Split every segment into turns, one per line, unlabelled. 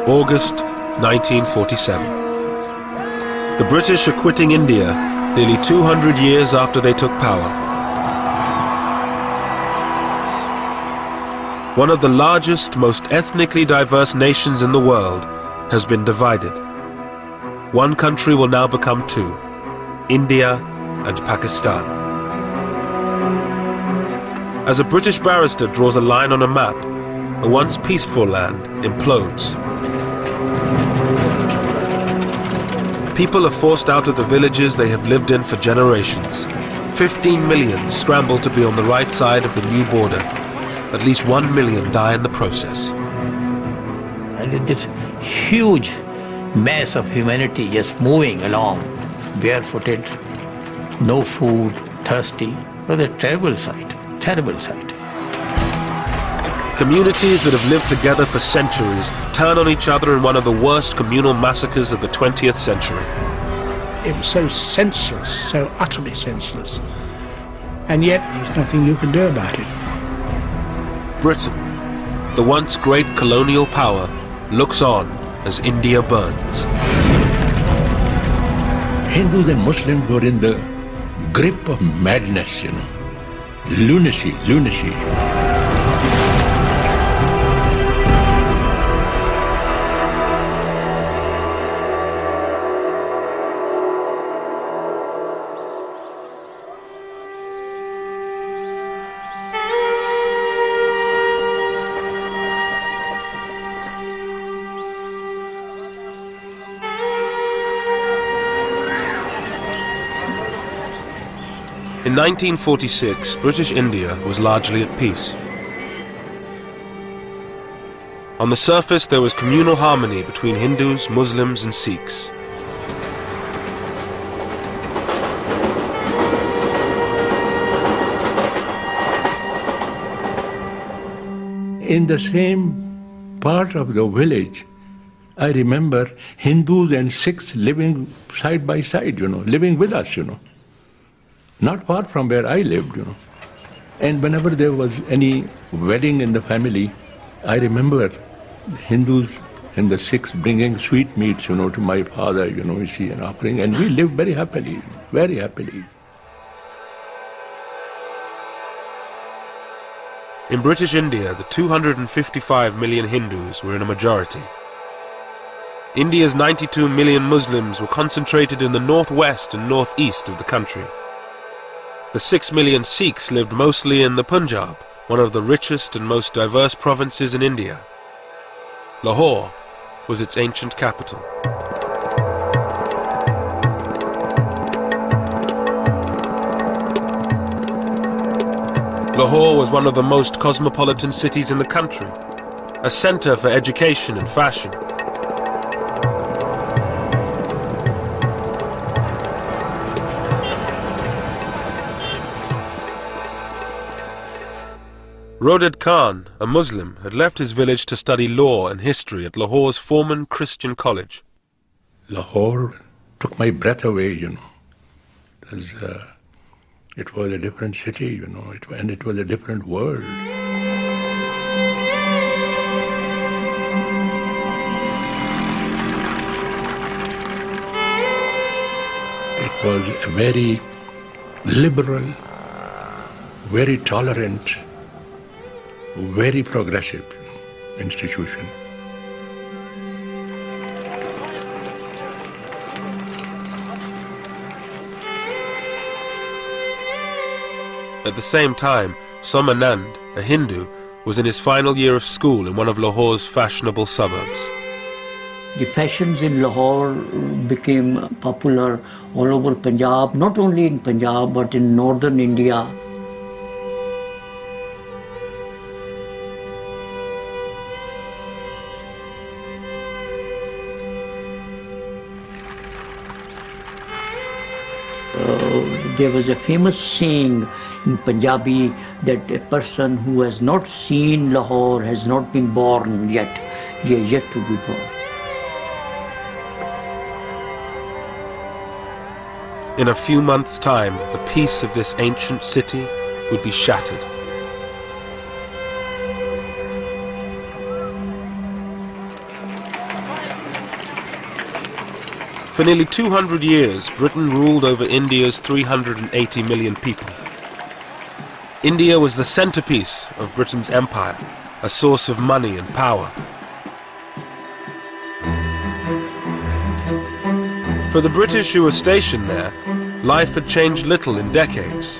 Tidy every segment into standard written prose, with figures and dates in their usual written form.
August 1947. The British are quitting India nearly 200 years after they took power. One of the largest, most ethnically diverse nations in the world has been divided. One country will now become two, India and Pakistan. As a British barrister draws a line on a map, a once peaceful land implodes. People are forced out of the villages they have lived in for generations. 15 million scramble to be on the right side of the new border. At least 1 million die in the process.
And this huge mass of humanity just moving along, barefooted, no food, thirsty. It was a terrible sight, terrible sight.
Communities that have lived together for centuries turn on each other in one of the worst communal massacres of the 20th century.
It was so senseless, so utterly senseless. And yet, there's nothing you can do about it.
Britain, the once great colonial power, looks on as India burns.
Hindus and Muslims were in the grip of madness, you know. Lunacy.
In 1946, British India was largely at peace. On the surface, there was communal harmony between Hindus, Muslims, and Sikhs.
In the same part of the village, I remember Hindus and Sikhs living side by side, you know, living with us, you know. Not far from where I lived, you know. And whenever there was any wedding in the family, I remember Hindus and the Sikhs bringing sweetmeats, you know, to my father, you know, you see, and offering. And we lived very happily, very happily.
In British India, the 255 million Hindus were in a majority. India's 92 million Muslims were concentrated in the northwest and northeast of the country. The 6 million Sikhs lived mostly in the Punjab, one of the richest and most diverse provinces in India. Lahore was its ancient capital. Lahore was one of the most cosmopolitan cities in the country, a center for education and fashion. Roded Khan, a Muslim, had left his village to study law and history at Lahore's Foreman Christian College.
Lahore took my breath away, you know. It was a different city, you know, and it was a different world. It was a very liberal, very tolerant, very progressive institution.
At the same time, Somanand, a Hindu, was in his final year of school in one of Lahore's fashionable suburbs.
The fashions in Lahore became popular all over Punjab, not only in Punjab but in northern India. There was a famous saying in Punjabi that a person who has not seen Lahore has not been born yet. He is yet to be born.
In a few months' time, the peace of this ancient city would be shattered. For nearly 200 years, Britain ruled over India's 380 million people. India was the centerpiece of Britain's empire, a source of money and power. For the British who were stationed there, life had changed little in decades.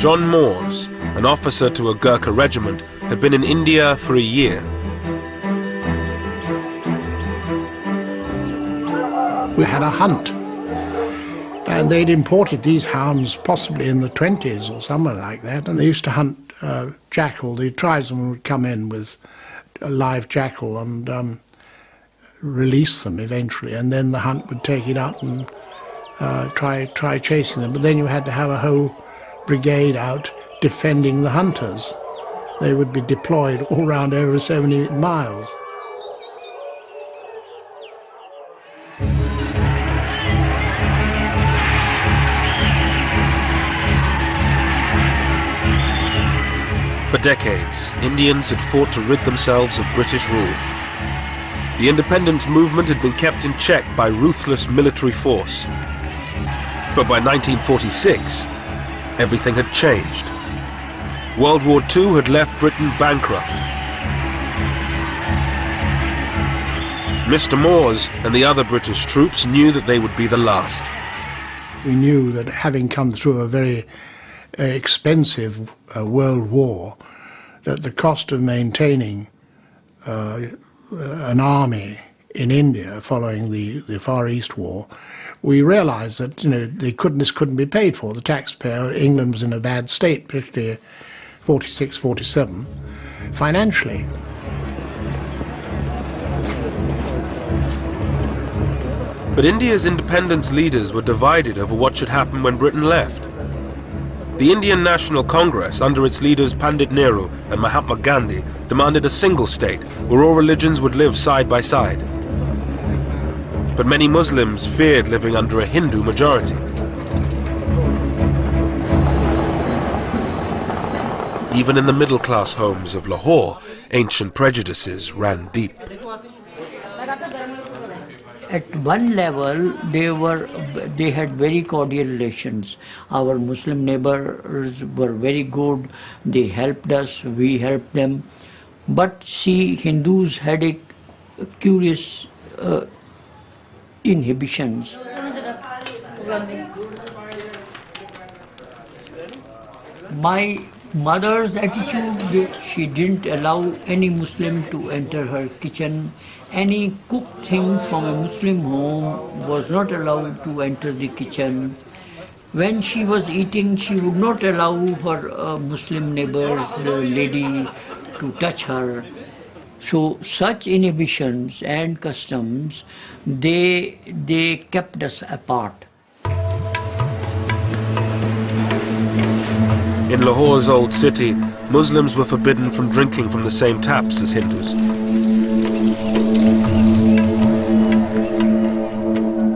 John Moores, an officer to a Gurkha regiment, had been in India for a year.
We had a hunt, and they'd imported these hounds possibly in the 20s or somewhere like that, and they used to hunt jackal. The tribesmen would come in with a live jackal and release them eventually, and then the hunt would take it up and try chasing them. But then you had to have a whole brigade out defending the hunters. They would be deployed all round over so many miles.
For decades, Indians had fought to rid themselves of British rule. The independence movement had been kept in check by ruthless military force. But by 1946, everything had changed. World War II had left Britain bankrupt. Mr. Moores and the other British troops knew that they would be the last.
We knew that having come through a very expensive world war, that the cost of maintaining an army in India following the Far East War, we realized that this couldn't be paid for. The taxpayer, England was in a bad state, particularly 46, 47, financially.
But India's independence leaders were divided over what should happen when Britain left. The Indian National Congress, under its leaders Pandit Nehru and Mahatma Gandhi, demanded a single state where all religions would live side by side. But many Muslims feared living under a Hindu majority. Even in the middle-class homes of Lahore, ancient prejudices ran deep.
At one level, they had very cordial relations. Our Muslim neighbors were very good. They helped us, we helped them. But see, Hindus had a curious inhibitions. My mother's attitude, she didn't allow any Muslim to enter her kitchen. Any cooked thing from a Muslim home was not allowed to enter the kitchen. When she was eating, she would not allow her Muslim neighbors, the lady, to touch her. So such inhibitions and customs, they kept us apart.
In Lahore's old city, Muslims were forbidden from drinking from the same taps as Hindus.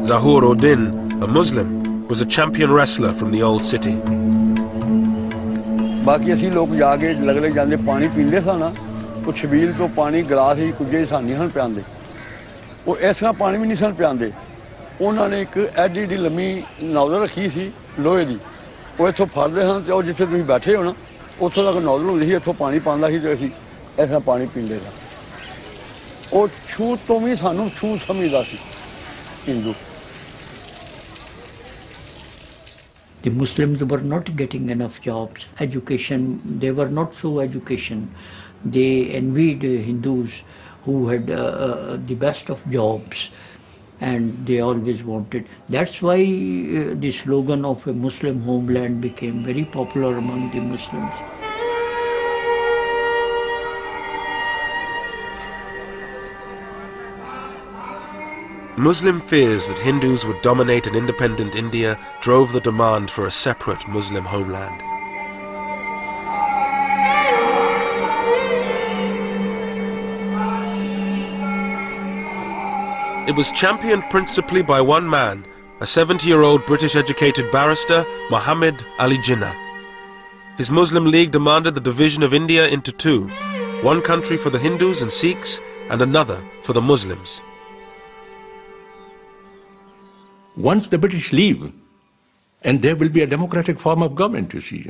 Zahur Uddin, a Muslim, was a champion wrestler from the old city.
बाकी असी लोग जाके लगले जांदे पानी पींदे सा ना वो छबील तो पानी गिलास ही कुछ सानी सन पियांदे वो इस तरह पानी भी नहीं सन पियांदे उन्होंने एक एडी एडी लम्मी नौजल रखी सी लोहे की वो इत्थों फड़दे सन ते जिथे तुसीं बैठे हो ना उत्थों तक नौजल हुंदी सी इत्थों पानी पांदा सी ते असीं इस तरह पानी पींदे सा वो छूत तो भी सानूं छूत समझदा सी Hindu.
The Muslims were not getting enough jobs, education, they were not so educated. They envied Hindus who had the best of jobs, and they always wanted. That's why the slogan of a Muslim homeland became very popular among the Muslims.
Muslim fears that Hindus would dominate an independent India drove the demand for a separate Muslim homeland. It was championed principally by one man, a 70-year-old British-educated barrister, Muhammad Ali Jinnah. His Muslim League demanded the division of India into two, one country for the Hindus and Sikhs and another for the Muslims.
Once the British leave, and there will be a democratic form of government, you see,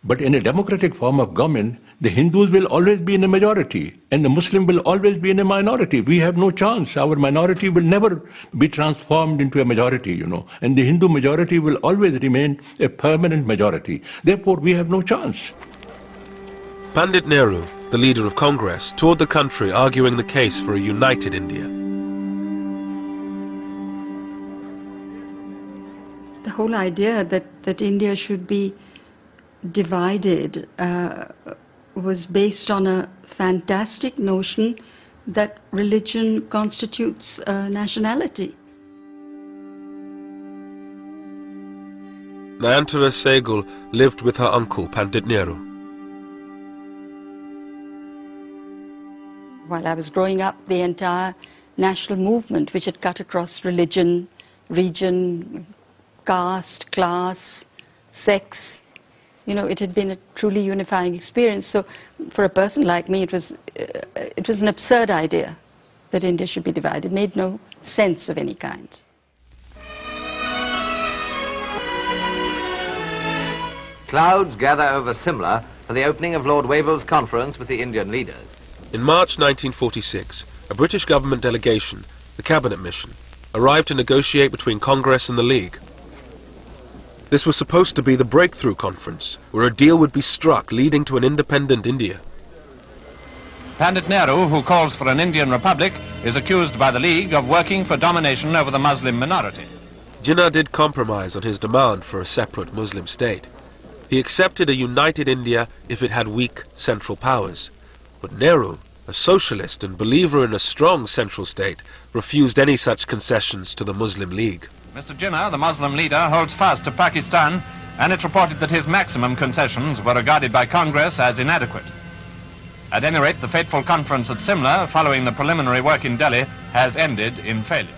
But in a democratic form of government, the Hindus will always be in a majority, and the Muslim will always be in a minority. We have no chance. Our minority will never be transformed into a majority, and the Hindu majority will always remain a permanent majority. Therefore, we have no chance.
Pandit Nehru, the leader of Congress, toured the country arguing the case for a united India.
The whole idea that India should be divided was based on a fantastic notion that religion constitutes nationality.
Nayantara Sehgal lived with her uncle, Pandit Nehru.
While I was growing up, the entire national movement, which had cut across religion, region, caste, class, sex, it had been a truly unifying experience. So for a person like me, it was an absurd idea that India should be divided. It made no sense of any kind.
Clouds gather over Simla for the opening of Lord Wavell's conference with the Indian leaders.
In March 1946, a British government delegation, the Cabinet Mission, arrived to negotiate between Congress and the League. This was supposed to be the breakthrough conference, where a deal would be struck leading to an independent India.
Pandit Nehru, who calls for an Indian republic, is accused by the League of working for domination over the Muslim minority.
Jinnah did compromise on his demand for a separate Muslim state. He accepted a united India if it had weak central powers. But Nehru, a socialist and believer in a strong central state, refused any such concessions to the Muslim League.
Mr. Jinnah, the Muslim leader, holds fast to Pakistan, and it's reported that his maximum concessions were regarded by Congress as inadequate. At any rate, the fateful conference at Simla, following the preliminary work in Delhi, has ended in failure.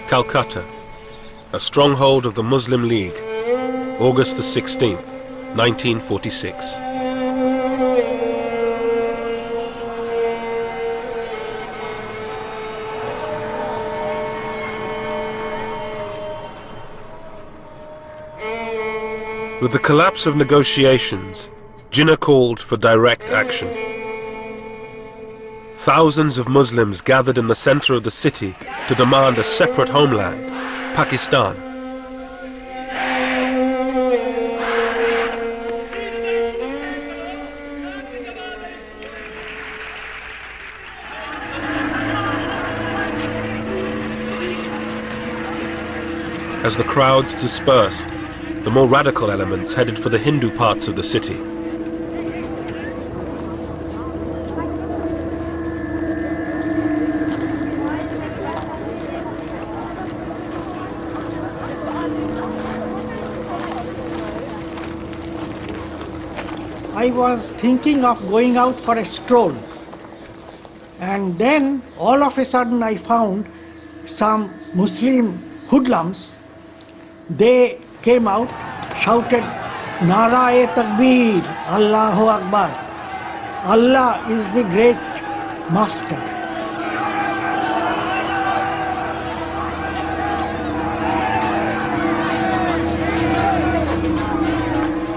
Calcutta, a stronghold of the Muslim League, August the 16th, 1946. With the collapse of negotiations, Jinnah called for direct action. Thousands of Muslims gathered in the center of the city to demand a separate homeland, Pakistan. As the crowds dispersed, the more radical elements headed for the Hindu parts of the city.
I was thinking of going out for a stroll, and then all of a sudden I found some Muslim hoodlums. They came out, shouted, Nara-e-Takbir, Allahu Akbar. Allah is the great master.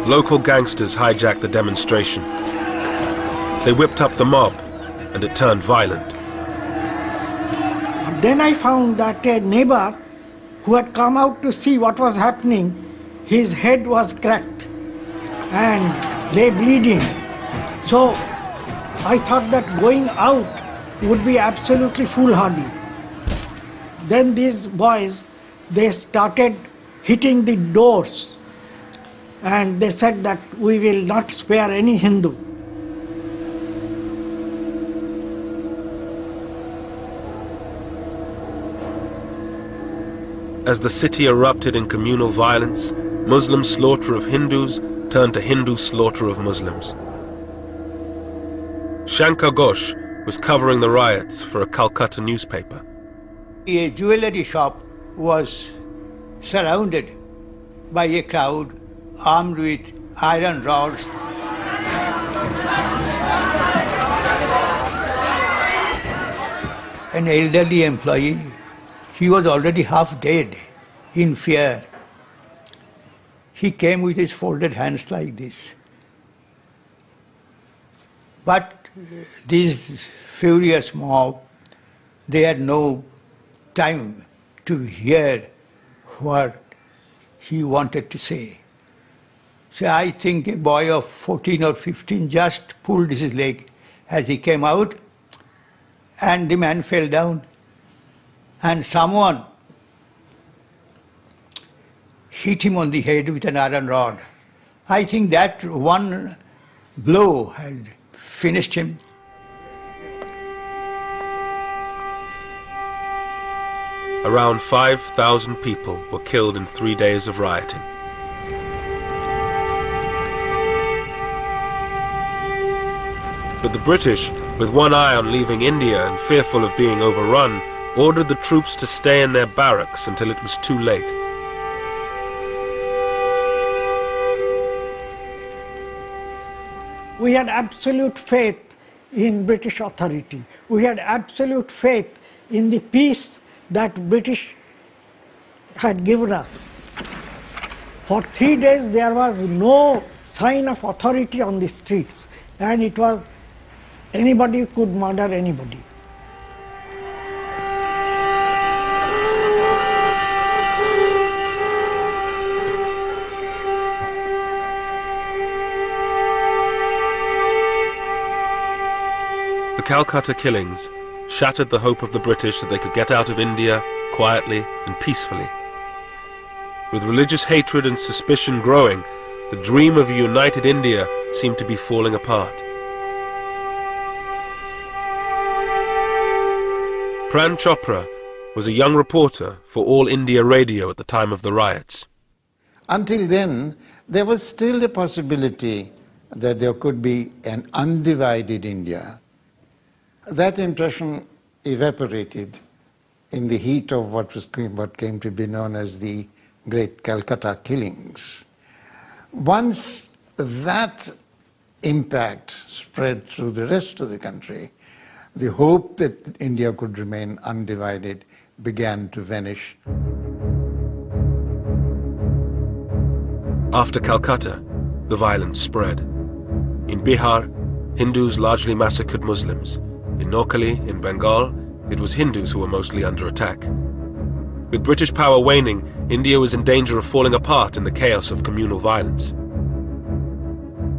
Local gangsters hijacked the demonstration. They whipped up the mob, and it turned violent.
Then I found that a neighbor who had come out to see what was happening, his head was cracked and lay bleeding. So I thought that going out would be absolutely foolhardy. Then these boys, they started hitting the doors, and they said that we will not spare any Hindu.
As the city erupted in communal violence, Muslim slaughter of Hindus turned to Hindu slaughter of Muslims. Shankar Ghosh was covering the riots for a Calcutta newspaper.
A jewellery shop was surrounded by a crowd armed with iron rods. An elderly employee, he was already half dead in fear. He came with his folded hands like this. But this furious mob, they had no time to hear what he wanted to say. So I think a boy of 14 or 15 just pulled his leg as he came out, and the man fell down. And someone hit him on the head with an iron rod. I think that one blow had finished him.
Around 5,000 people were killed in 3 days of rioting. But the British, with one eye on leaving India and fearful of being overrun, ordered the troops to stay in their barracks until it was too late.
We had absolute faith in British authority. We had absolute faith in the peace that British had given us. For 3 days there was no sign of authority on the streets, and it was anybody could murder anybody.
The Calcutta killings shattered the hope of the British that they could get out of India quietly and peacefully. With religious hatred and suspicion growing, the dream of a united India seemed to be falling apart. Pran Chopra was a young reporter for All India Radio at the time of the riots.
Until then, there was still a possibility that there could be an undivided India. That impression evaporated in the heat of what came to be known as the Great Calcutta Killings. Once that impact spread through the rest of the country, the hope that India could remain undivided began to vanish.
After Calcutta, the violence spread. In Bihar, Hindus largely massacred Muslims. In Noakhali, in Bengal, it was Hindus who were mostly under attack. With British power waning, India was in danger of falling apart in the chaos of communal violence.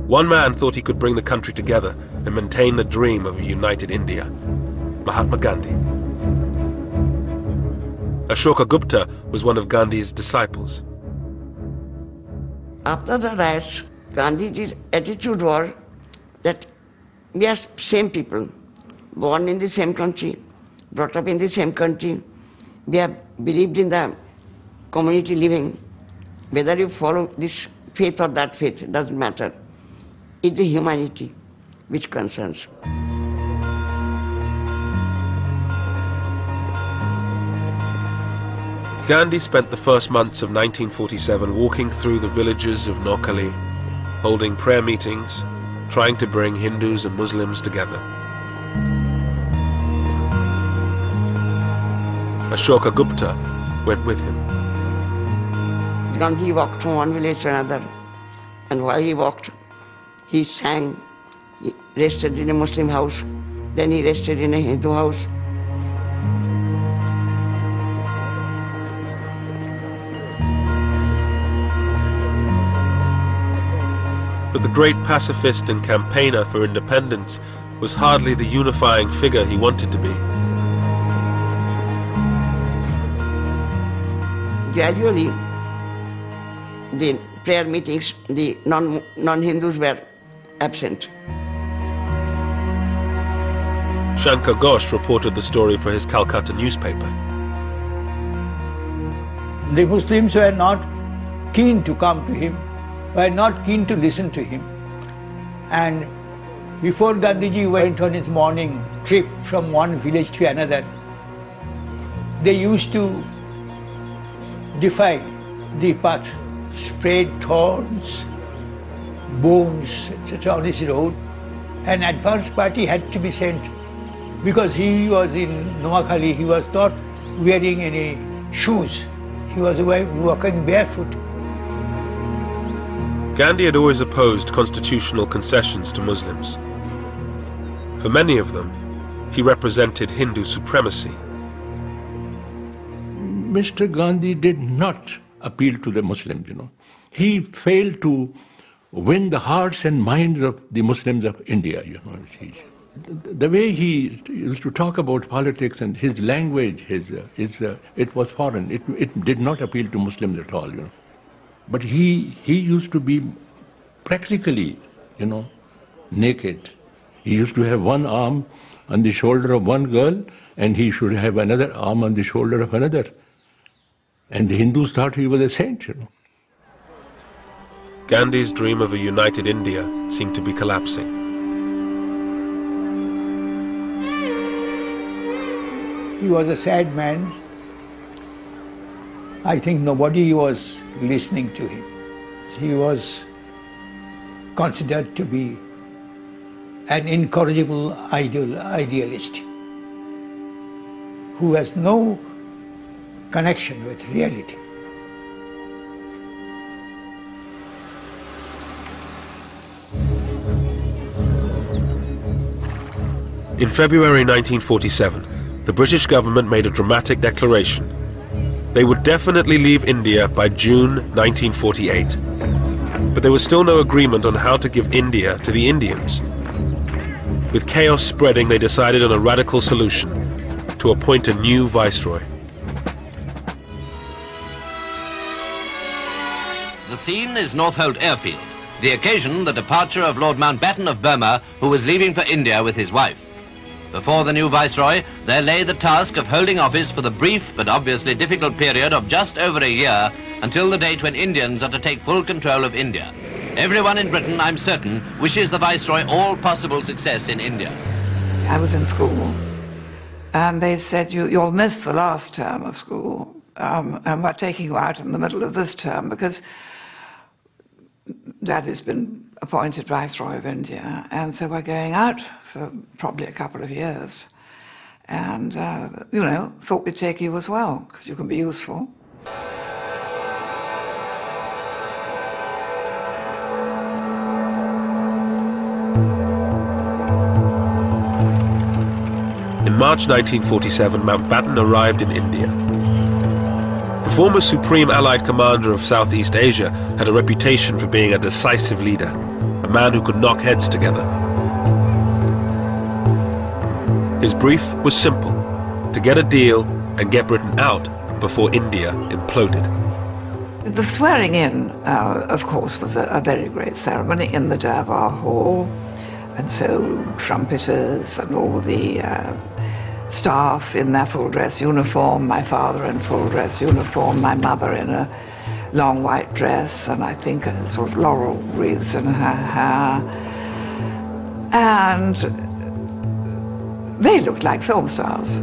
One man thought he could bring the country together and maintain the dream of a united India: Mahatma Gandhi. Ashoka Gupta was one of Gandhi's disciples.
After the riots, Gandhiji's attitude was that we are same people, born in the same country, brought up in the same country. We have believed in the community living. Whether you follow this faith or that faith, it doesn't matter. It's the humanity which concerns.
Gandhi spent the first months of 1947 walking through the villages of Noakhali, holding prayer meetings, trying to bring Hindus and Muslims together. Ashoka Gupta went with him.
Gandhi walked from one village to another, and while he walked, he sang. He rested in a Muslim house, then he rested in a Hindu house.
But the great pacifist and campaigner for independence was hardly the unifying figure he wanted to be.
Gradually, the prayer meetings, the non-Hindus were absent.
Shankar Ghosh reported the story for his Calcutta newspaper.
The Muslims were not keen to come to him, were not keen to listen to him. And Before Gandhiji went on his morning trip from one village to another, they used to defile the path, spread thorns, bones, etc. on his road. An advance party had to be sent because he was in Noakhali, he was not wearing any shoes. He was walking barefoot.
Gandhi had always opposed constitutional concessions to Muslims. For many of them, he represented Hindu supremacy.
Mr. Gandhi did not appeal to the Muslims, He failed to win the hearts and minds of the Muslims of India, The way he used to talk about politics and his language, it was foreign. It did not appeal to Muslims at all, But he used to be practically, naked. He used to have one arm on the shoulder of one girl, and he should have another arm on the shoulder of another. And the Hindus thought he was a saint,
Gandhi's dream of a united India seemed to be collapsing.
He was a sad man. I think nobody was listening to him. He was considered to be an incorrigible idealist who has no connection with reality.
In February 1947, the British government made a dramatic declaration. They would definitely leave India by June 1948. But there was still no agreement on how to give India to the Indians. With chaos spreading, they decided on a radical solution: to appoint a new viceroy.
The scene is Northolt Airfield. The occasion, the departure of Lord Mountbatten of Burma, who was leaving for India with his wife. Before the new viceroy, there lay the task of holding office for the brief but obviously difficult period of just over a year until the date when Indians are to take full control of India. Everyone in Britain, I'm certain, wishes the viceroy all possible success in India.
I was in school, and they said, you'll miss the last term of school, and we're taking you out in the middle of this term because Daddy's been appointed Viceroy of India, and so we're going out for probably a couple of years. And, thought we'd take you as well, because you can be useful.
In March 1947, Mountbatten arrived in India. The former Supreme Allied Commander of Southeast Asia had a reputation for being a decisive leader, a man who could knock heads together. His brief was simple: to get a deal and get Britain out before India imploded.
The swearing in, of course, was a very great ceremony in the Durbar Hall, and so trumpeters and all the staff in their full dress uniform, my father in full dress uniform, my mother in a long white dress, and I think a sort of laurel wreaths in her hair. And they looked like film stars.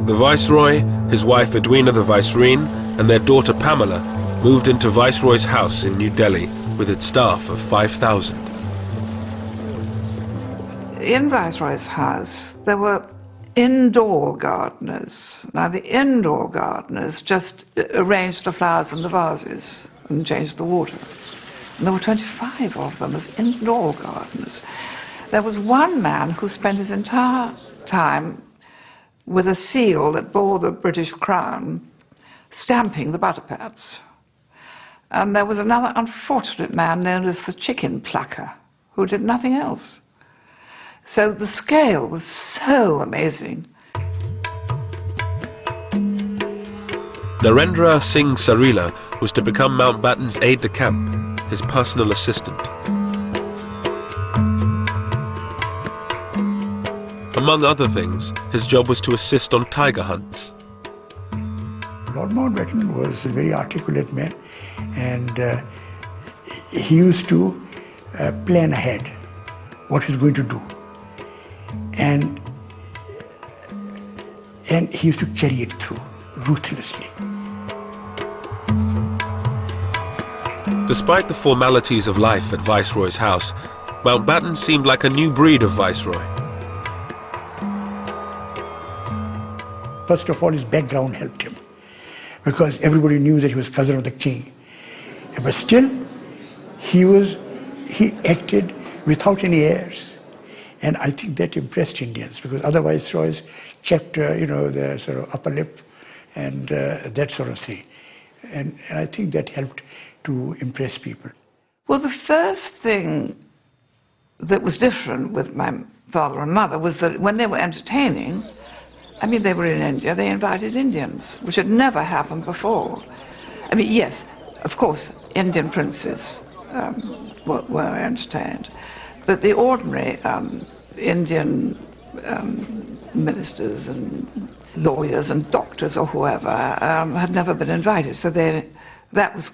The Viceroy, his wife Edwina the Vicereine, and their daughter Pamela moved into Viceroy's house in New Delhi with its staff of 5,000.
In Viceroy's house, there were indoor gardeners. Now, the indoor gardeners just arranged the flowers in the vases and changed the water. And there were 25 of them as indoor gardeners. There was one man who spent his entire time with a seal that bore the British crown, stamping the butter pads. And there was another unfortunate man known as the chicken plucker, who did nothing else. So the scale was so amazing.
Narendra Singh Sarila was to become Mountbatten's aide-de-camp, his personal assistant. Among other things, his job was to assist on tiger hunts.
Lord Mountbatten was a very articulate man, and he used to plan ahead what he's going to do. And he used to carry it through ruthlessly.
Despite the formalities of life at Viceroy's house, Mountbatten seemed like a new breed of Viceroy.
First of all, his background helped him, because everybody knew that he was cousin of the king. But still, he acted without any airs. And I think that impressed Indians, because other Viceroys kept, the sort of upper lip and that sort of thing. And I think that helped to impress people.
Well, the first thing that was different with my father and mother was that when they were entertaining, I mean, they were in India, they invited Indians, which had never happened before. I mean, yes, of course, Indian princes were entertained, but the ordinary Indian ministers and lawyers and doctors or whoever had never been invited, so that was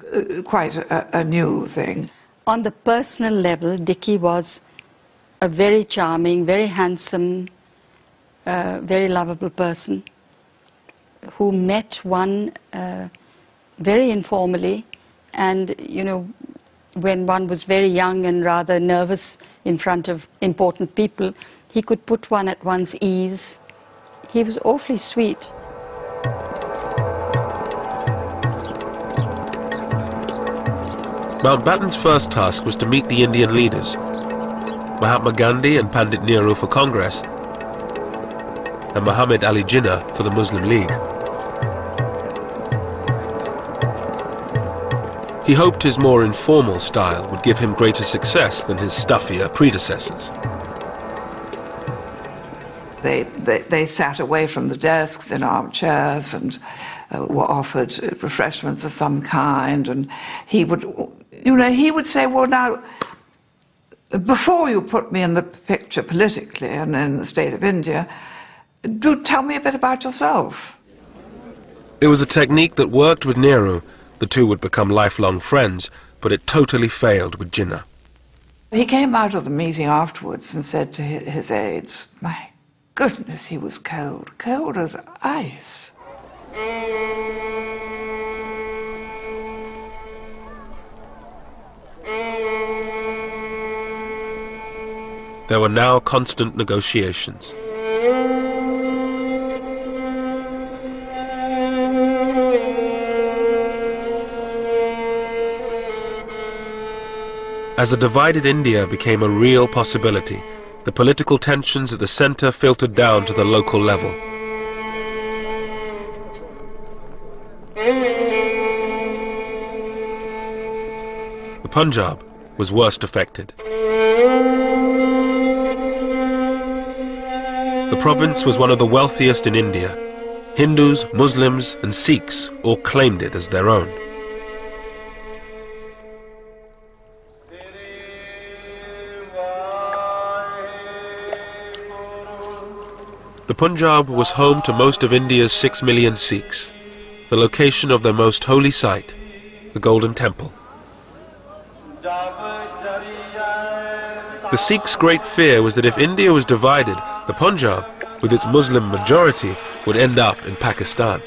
quite a new thing.
On the personal level, Dickie was a very charming, very handsome, very lovable person who met one very informally, and when one was very young and rather nervous in front of important people, he could put one at one's ease. He was awfully sweet.
Mountbatten's first task was to meet the Indian leaders, Mahatma Gandhi and Pandit Nehru for Congress, and Muhammad Ali Jinnah for the Muslim League. He hoped his more informal style would give him greater success than his stuffier predecessors.
They sat away from the desks in armchairs and were offered refreshments of some kind, and he would say, well, now, before you put me in the picture politically and in the state of India, do tell me a bit about yourself.
It was a technique that worked with Nehru. The two would become lifelong friends, but it totally failed with Jinnah.
He came out of the meeting afterwards and said to his aides, my goodness, he was cold, cold as ice.
There were now constant negotiations. As a divided India became a real possibility, the political tensions at the centre filtered down to the local level. The Punjab was worst affected. The province was one of the wealthiest in India. Hindus, Muslims and Sikhs all claimed it as their own. The Punjab was home to most of India's 6 million Sikhs, the location of their most holy site, the Golden Temple. The Sikhs' great fear was that if India was divided, the Punjab, with its Muslim majority, would end up in Pakistan.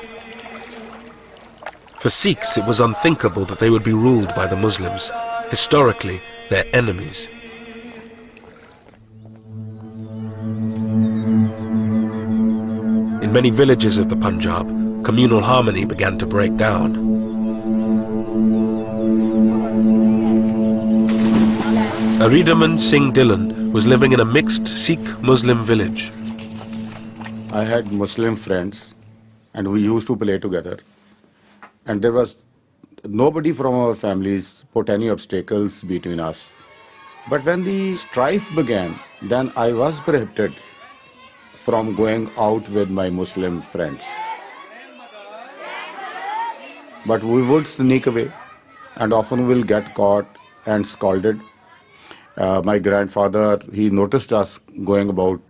For Sikhs, it was unthinkable that they would be ruled by the Muslims, historically their enemies. In many villages of the Punjab, communal harmony began to break down. Aridaman Singh Dillon was living in a mixed Sikh-Muslim village.
I had Muslim friends and we used to play together. And there was nobody from our families put any obstacles between us. But when the strife began, then I was prohibited from going out with my Muslim friends. But we would sneak away and often will get caught and scolded. My grandfather, he noticed us going about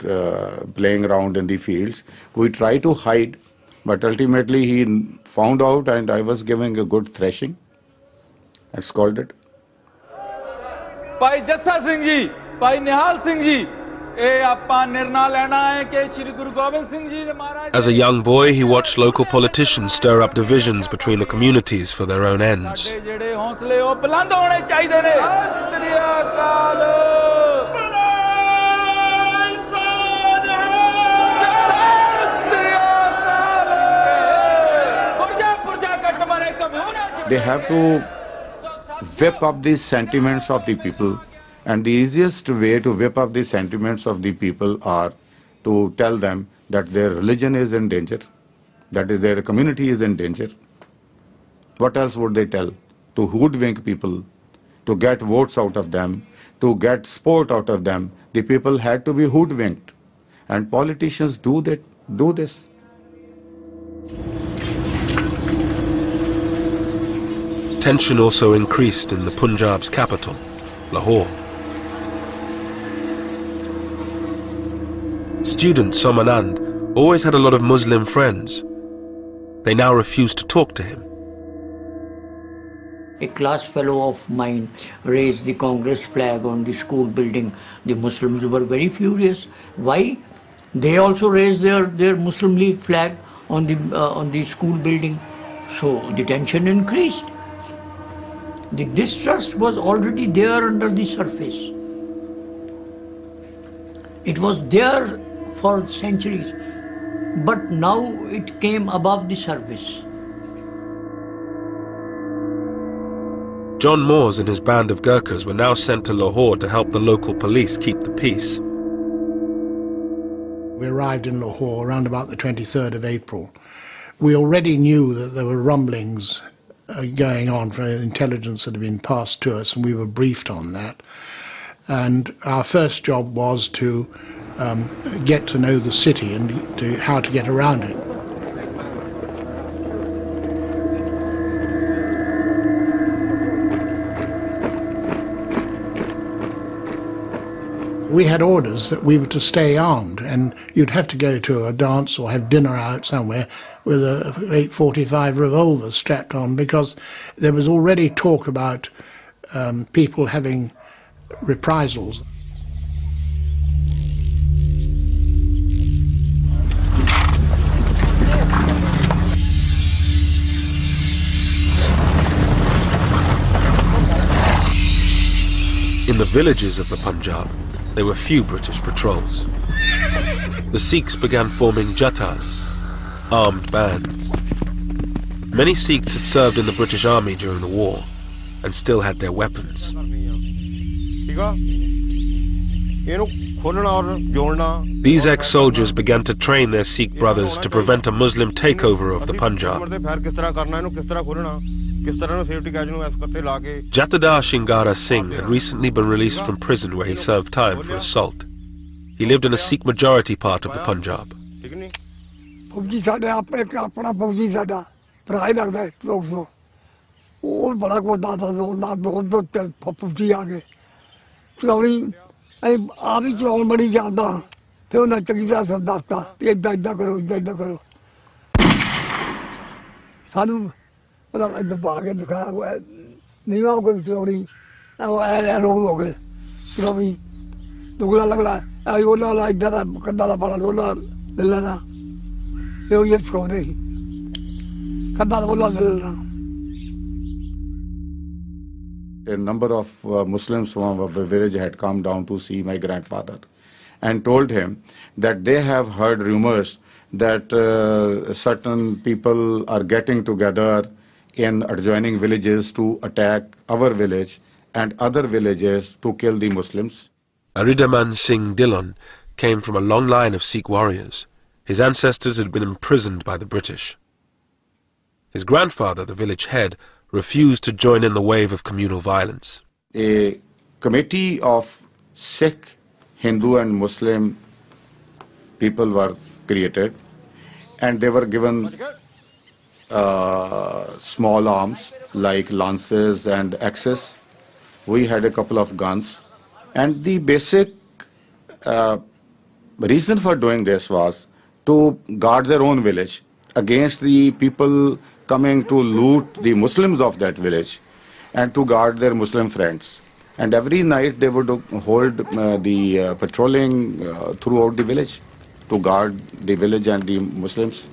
playing around in the fields. We tried to hide, But ultimately he found out and I was giving a good thrashing and scolded.
ਭਾਈ ਜੱਸਾ ਸਿੰਘ ਜੀ ਭਾਈ ਨਿਹਾਲ ਸਿੰਘ ਜੀ ਇਹ ਆਪਾਂ ਨਿਰਣਾ ਲੈਣਾ ਹੈ ਕਿ ਸ੍ਰੀ ਗੁਰੂ ਗੋਬਿੰਦ ਸਿੰਘ ਜੀ ਦੇ ਮਹਾਰਾਜ
As a young boy, he watched local politicians stir up divisions between the communities for their own ends.
ਜਿਹੜੇ ਹੌਸਲੇ ਉਹ ਬੁਲੰਦ ਹੋਣੇ ਚਾਹੀਦੇ ਨੇ ਸ੍ਰੀ ਅਕਾਲ
They have to whip up the sentiments of the people, and the easiest way to whip up the sentiments of the people are to tell them that their religion is in danger, that is their community is in danger. What else would they tell? To hoodwink people, to get votes out of them, to get support out of them. The people had to be hoodwinked, and politicians do this.
Tension also increased in the Punjab's capital, Lahore. Student Somanand always had a lot of Muslim friends. They now refused to talk to him.
A class fellow of mine raised the Congress flag on the school building. The Muslims were very furious. Why? They also raised their Muslim League flag on the school building. So the tension increased. The distrust was already there under the surface. It was there for centuries, but now it came above the surface.
John Moores and his band of Gurkhas were now sent to Lahore to help the local police keep the peace.
We arrived in Lahore around about the 23rd of April. We already knew that there were rumblings going on for intelligence that had been passed to us, and we were briefed on that. And our first job was to get to know the city and how to get around it. We had orders that we were to stay armed, and you'd have to go to a dance or have dinner out somewhere with a 845 revolver strapped on, because there was already talk about people having reprisals.
In the villages of the Punjab, there were few British patrols. The Sikhs began forming jathas, armed bands. Many Sikhs had served in the British Army during the war and still had their weapons. These ex-soldiers began to train their Sikh brothers to prevent a Muslim takeover of the Punjab. Jatadar Shingara Singh had recently been released from prison where he served time for assault. He lived in a Sikh majority part of the Punjab.
A number of Muslims from our village had come down to see my grandfather and told him that they have heard rumors that certain people are getting together in adjoining villages to attack our village and other villages to kill the Muslims.
Aridaman Singh Dillon came from a long line of Sikh warriors. His ancestors had been imprisoned by the British. His grandfather, the village head, refused to join in the wave of communal violence.
A committee of Sikh, Hindu and Muslim people were created, and they were given small arms like lances and axes. We had a couple of guns, and the basic reason for doing this was to guard their own village against the people coming to loot the Muslims of that village and to guard their Muslim friends. And every night they would hold the patrolling throughout the village to guard the village and the Muslims.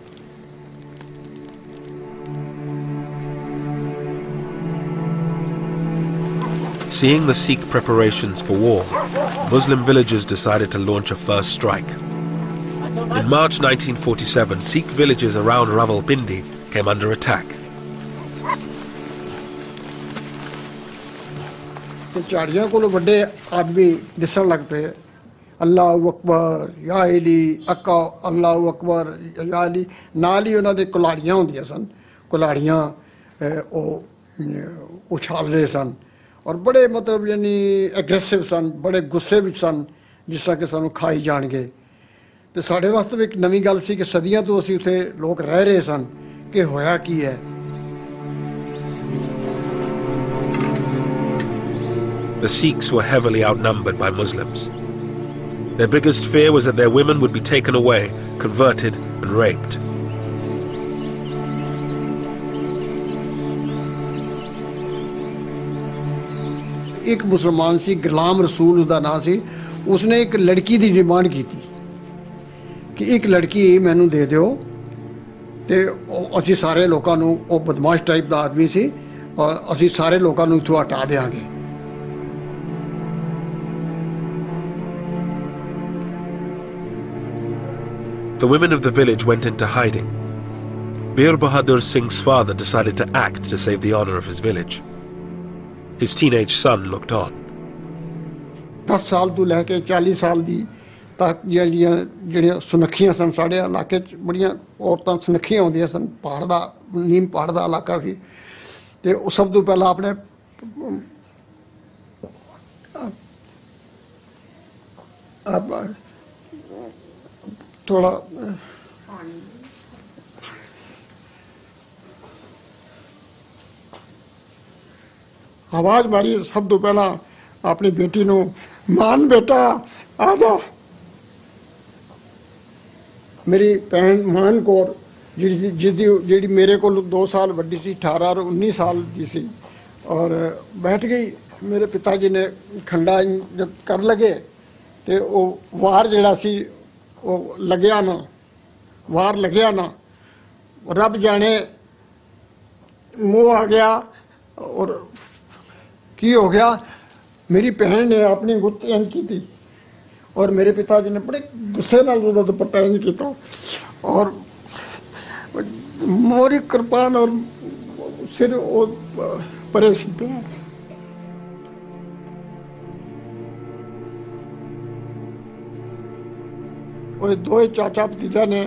Seeing the Sikh preparations for war, Muslim villagers decided to launch a first strike. In March 1947, Sikh villages around Rawalpindi came under attack.
ਝਾੜੀਆਂ ਕੋਲ ਵੱਡੇ ਆਦਮੀ ਦਿਸਣ ਲੱਗ ਪਏ ਅੱਲਾਹੁ ਅਕਬਰ ਯਾ ਅਲੀ ਅੱਕਾ ਅੱਲਾਹੁ ਅਕਬਰ ਯਾ ਅਲੀ ਨਾਲ ਹੀ ਉਹਨਾਂ ਦੇ ਕੁਲਾੜੀਆਂ ਹੁੰਦੀਆਂ ਸਨ ਕੁਲਾੜੀਆਂ ਉਹ ਉਛਾਲ ਰਹੇ ਸਨ ਔਰ ਬੜੇ ਮਤਲਬ ਯਾਨੀ ਐਗਰੈਸਿਵ ਸਨ ਬੜੇ ਗੁੱਸੇ ਵਿੱਚ ਸਨ ਜਿਸ ਤਰ੍ਹਾਂ ਕਿ ਸਾਨੂੰ ਖਾਈ ਜਾਣਗੇ ਤੇ ਸਾਡੇ ਵਾਸਤੇ ਵੀ ਇੱਕ ਨਵੀਂ ਗੱਲ ਸੀ ਕਿ ਸਦੀਆਂ ਤੋਂ ਅਸੀਂ ਉੱਥੇ ਲੋਕ ਰਹਿ ਰਹੇ ਸਨ ਕਿ ਹੋਇਆ ਕੀ ਹੈ
The Sikhs were heavily outnumbered by Muslims. Their biggest fear was that their women would be taken away, converted and raped.
एक मुसलमान सी गुलाम रसूल उसदा नाम सी उसने एक लड़की की डिमांड की थी कि एक लड़की मैनू दे दिओ ते असी सारे लोगों नू वो बदमाश टाइप का आदमी सी और असी सारे लोगों नू इत्थों हटा देंगे
The women of the village went into hiding. Bir Bahadur Singh's father decided to act to save the honor of his village. His teenage son looked on.
10 ਸਾਲ ਤੋਂ ਲੈ ਕੇ 40 ਸਾਲ ਦੀ ਤੱਕ ਜਿਹੜੀਆਂ ਸੁਨੱਖੀਆਂ ਸਨ ਸਾਡੇ ਇਲਾਕੇ 'ਚ ਬੜੀਆਂ ਔਰਤਾਂ ਸੁਨੱਖੀਆਂ ਹੁੰਦੀਆਂ ਸਨ ਪਹਾੜ ਦਾ ਨੀਮ ਪਹਾੜ ਦਾ ਇਲਾਕਾ ਸੀ ਤੇ ਉਹ ਸਭ ਤੋਂ ਪਹਿਲਾਂ ਆਪਣੇ थोड़ा आवाज मारी सब तो पहला अपनी बेटी नू मान बेटा आ जा मेरी भैन मान कौर जी मेरे को 2 साल वड्डी सी 18 और 19 साल की सी और बैठ गई मेरे पिताजी ने खंडा जब कर लगे तो वो वार जड़ा सी वो लग्या ना वार लग्या ना रब जाने मुँह आ गया और की हो गया मेरी भैन ने अपनी गुत्त इंज की थी और मेरे पिताजी ने बड़े गुस्से नाल उसदा दुपट्टा इंज किया और मोरी कृपान और सिर वो परे सी पे और दो चाचा भतीजा ने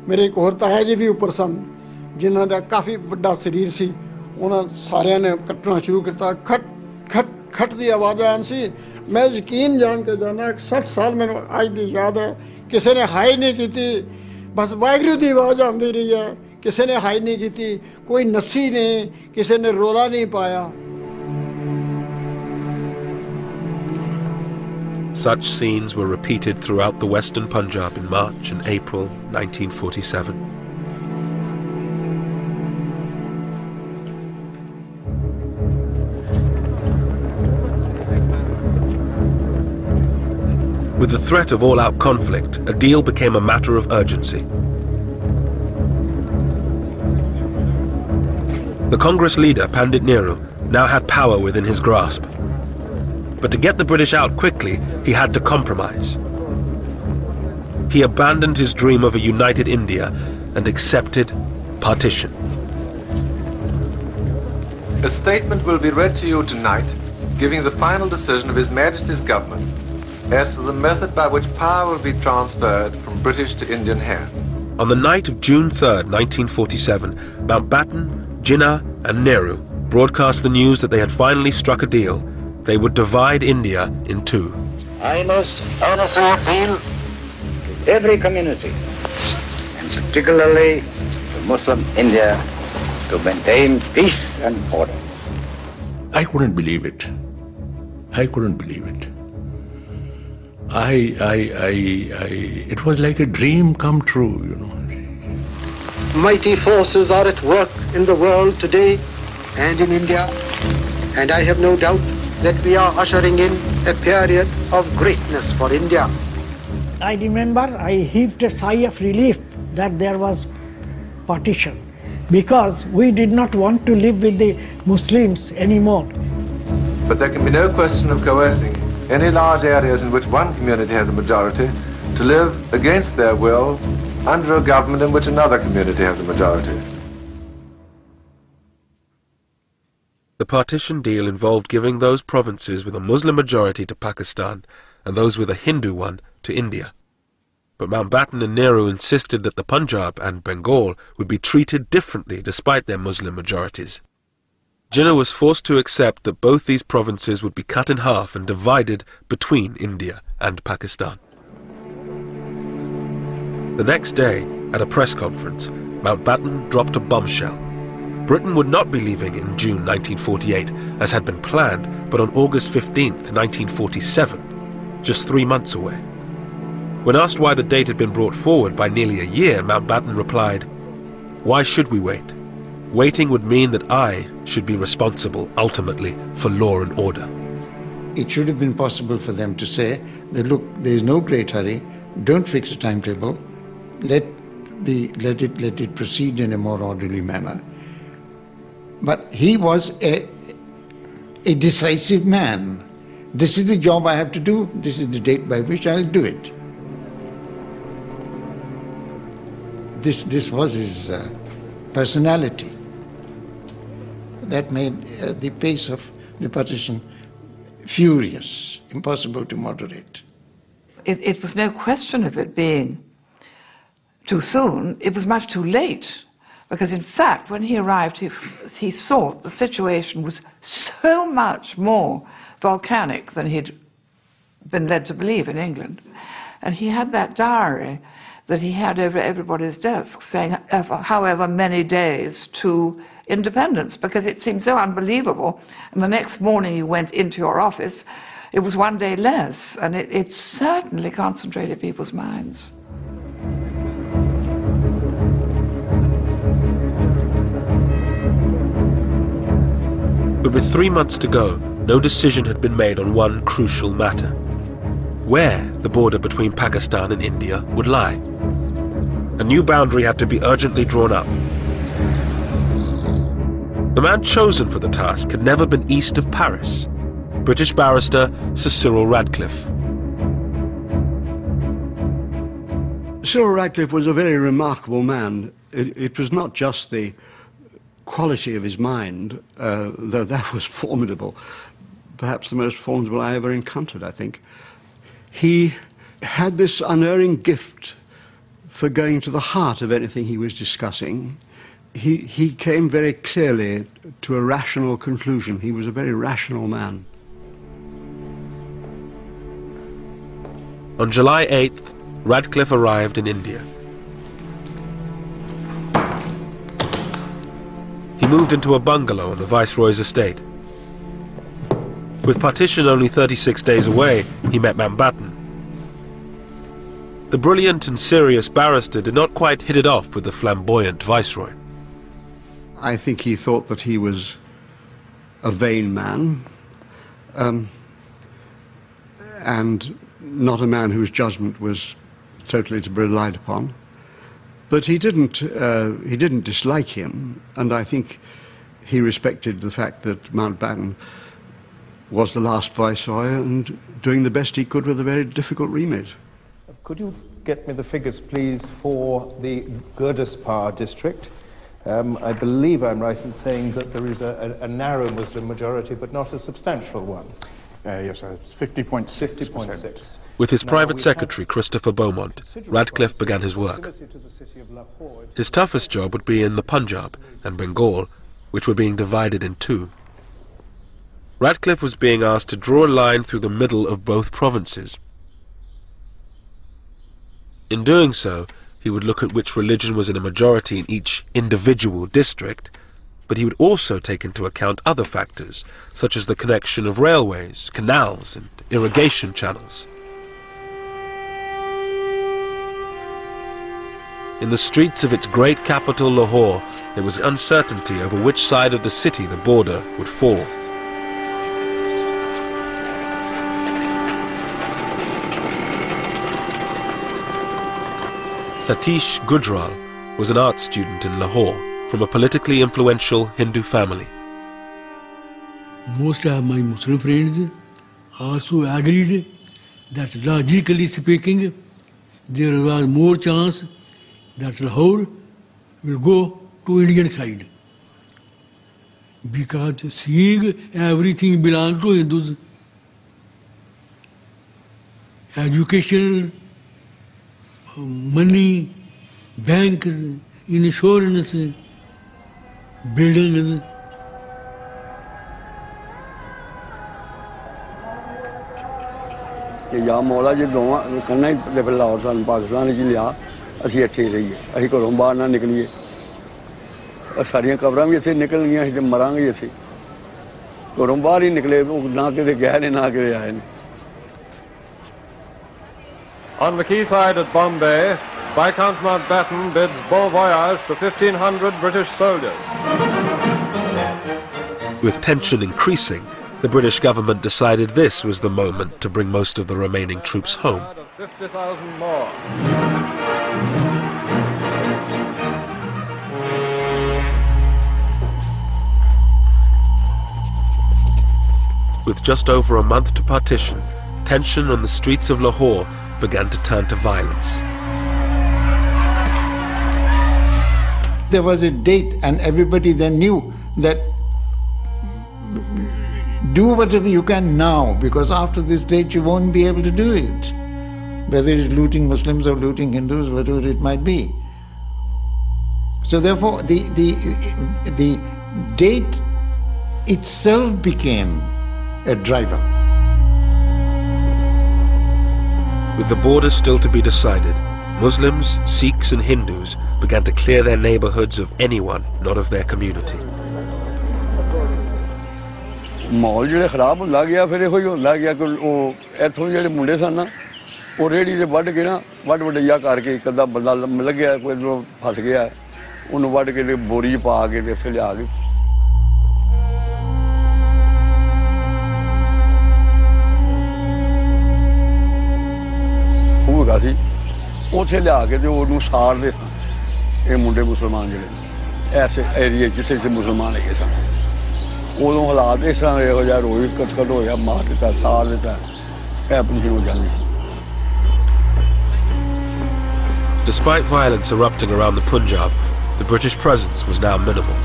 मेरे एक होर ताया जी भी उपर सन जिन्हों का काफ़ी बड़ा शरीर सी उन्होंने सारिया ने कट्टना शुरू किया खट खट खट की आवाज़ आन सी मैं यकीन जान के जाना 60 साल मैंने अज की याद है किसी ने हाई नहीं की बस वाहगुरू की आवाज़ आती रही है किसी ने हाई नहीं की कोई नस्सी नहीं किसी ने रोला नहीं पाया
Such scenes were repeated throughout the western Punjab in March and April 1947. With the threat of all-out conflict, a deal became a matter of urgency. The Congress leader, Pandit Nehru, now had power within his grasp. But to get the British out quickly, he had to compromise. He abandoned his dream of a united India and accepted partition.
A statement will be read to you tonight, giving the final decision of His Majesty's government as to the method by which power will be transferred from British to Indian hands.
On the night of June 3rd, 1947, Mountbatten, Jinnah and Nehru broadcast the news that they had finally struck a deal. They would divide India in two.
I must honestly appeal to every community, and particularly to Muslim India, to maintain peace and order.
I couldn't believe it. I couldn't believe it. It was like a dream come true, you know.
mighty forces are at work in the world today and in India, and I have no doubt that we are ushering in a period of greatness for India.
I remember I heaved a sigh of relief that there was partition, because we did not want to live with the Muslims anymore.
But there can be no question of coercing any large areas in which one community has a majority to live against their will under a government in which another community has a majority.
The partition deal involved giving those provinces with a Muslim majority to Pakistan and those with a Hindu one to India. But Mountbatten and Nehru insisted that the Punjab and Bengal would be treated differently despite their Muslim majorities. Jinnah was forced to accept that both these provinces would be cut in half and divided between India and Pakistan. The next day, at a press conference, Mountbatten dropped a bombshell. Britain would not be leaving in June 1948, as had been planned, but on August 15, 1947, just 3 months away. When asked why the date had been brought forward by nearly a year, Mountbatten replied, "Why should we wait? Waiting would mean that I should be responsible, ultimately, for law and order."
It should have been possible for them to say that, look, there is no great hurry, don't fix a timetable, let it proceed in a more orderly manner. But he was a decisive man. This is the job I have to do, this is the date by which I'll do it. This was his personality. That made the pace of the partition furious, impossible to moderate.
It was no question of it being too soon, it was much too late. Because in fact, when he arrived, he thought the situation was so much more volcanic than he'd been led to believe in England. And he had that diary that he had over everybody's desk saying however many days to independence, because it seemed so unbelievable. And the next morning you went into your office, it was 1 day less, and it certainly concentrated people's minds.
But with 3 months to go, no decision had been made on one crucial matter: where the border between Pakistan and India would lie. A new boundary had to be urgently drawn up. The man chosen for the task had never been east of Paris: British barrister Sir Cyril Radcliffe.
Cyril Radcliffe was a very remarkable man. It was not just the quality of his mind, though that was formidable, perhaps the most formidable I ever encountered, I think. He had this unerring gift for going to the heart of anything he was discussing. He came very clearly to a rational conclusion. He was a very rational man.
On July 8th, Radcliffe arrived in India. He moved into a bungalow on the Viceroy's estate. With partition only 36 days away, he met Mountbatten. The brilliant and serious barrister did not quite hit it off with the flamboyant Viceroy.
I think he thought that he was a vain man, and not a man whose judgment was totally to be relied upon. But he didn't dislike him, and I think he respected the fact that Mountbatten was the last Viceroy and doing the best he could with a very difficult remit.
Could you get me the figures, please, for the Gurdaspur district? I believe I'm right in saying that there is a narrow Muslim majority, but not a substantial one.
Yes, sir. It's 50.6%.
50.6.
With his private secretary, Christopher Beaumont, Radcliffe began his work. His toughest job would be in the Punjab and Bengal, which were being divided in two. Radcliffe was being asked to draw a line through the middle of both provinces. In doing so, he would look at which religion was in a majority in each individual district, but he would also take into account other factors, such as the connection of railways, canals, and irrigation channels. In the streets of its great capital, Lahore, there was uncertainty over which side of the city the border would fall. Satish Gujral was an art student in Lahore from a politically influential Hindu family.
Most of my Muslim friends also agreed that logically speaking, there was more chance that Lahore will go to Indian side. Because seeing everything belongs to Hindus, education, money, banks, insurance, buildings.
या मौला जी दोवां कन्ना ही फिर लाहौर सन पाकिस्तान च लिया असीं इत्थे ही रहिए असीं घरों बाहर ना निकलीए सारियां कबरां भी इत्थे निकल गईयां असीं ते मरांगे इत्थे घरों बाहर ही निकले ना किते गए ने ना किते आए ने.
On the quayside at Bombay, Viscount Mountbatten bids bon voyage to 1,500 British soldiers.
With tension increasing, the British government decided this was the moment to bring most of the remaining troops home.
50,000 more.
With just over a month to partition, tension on the streets of Lahore began to turn to violence.
There was a date and everybody then knew that do whatever you can now, because after this date you won't be able to do it. Whether it's looting Muslims or looting Hindus, whatever it might be. So therefore the date itself became a driver.
With the border still to be decided, Muslims, Sikhs and Hindus began to clear their neighborhoods of anyone not of their community.
माहौल जो खराब होंदा गया फिर इहो ही होंदा गया कि इत्थों जेह्ड़े मुंडे सन ना वो रेहड़ी ते वड्ढ के ना वड्ढ वड्ढिया करके एक अद्धा बंदा लग्गेआ कोई फस गया उन्होंने वड्ढ के बोरी च पा के इत्थे लिया के होगा सी उत्थे लिया के ते ओनू साड़दे सन ये मुंडे मुसलमान जेह्ड़े ऐसे एरिया जिथे जिथे मुसलमान हैगे सन उदों हालात इस तरह इहो जिहा रोई कटकट होया मार दिता साड़ दिता ऐ अपनी हो जांदी.
Despite violence erupting around the Punjab, the British presence was now minimal.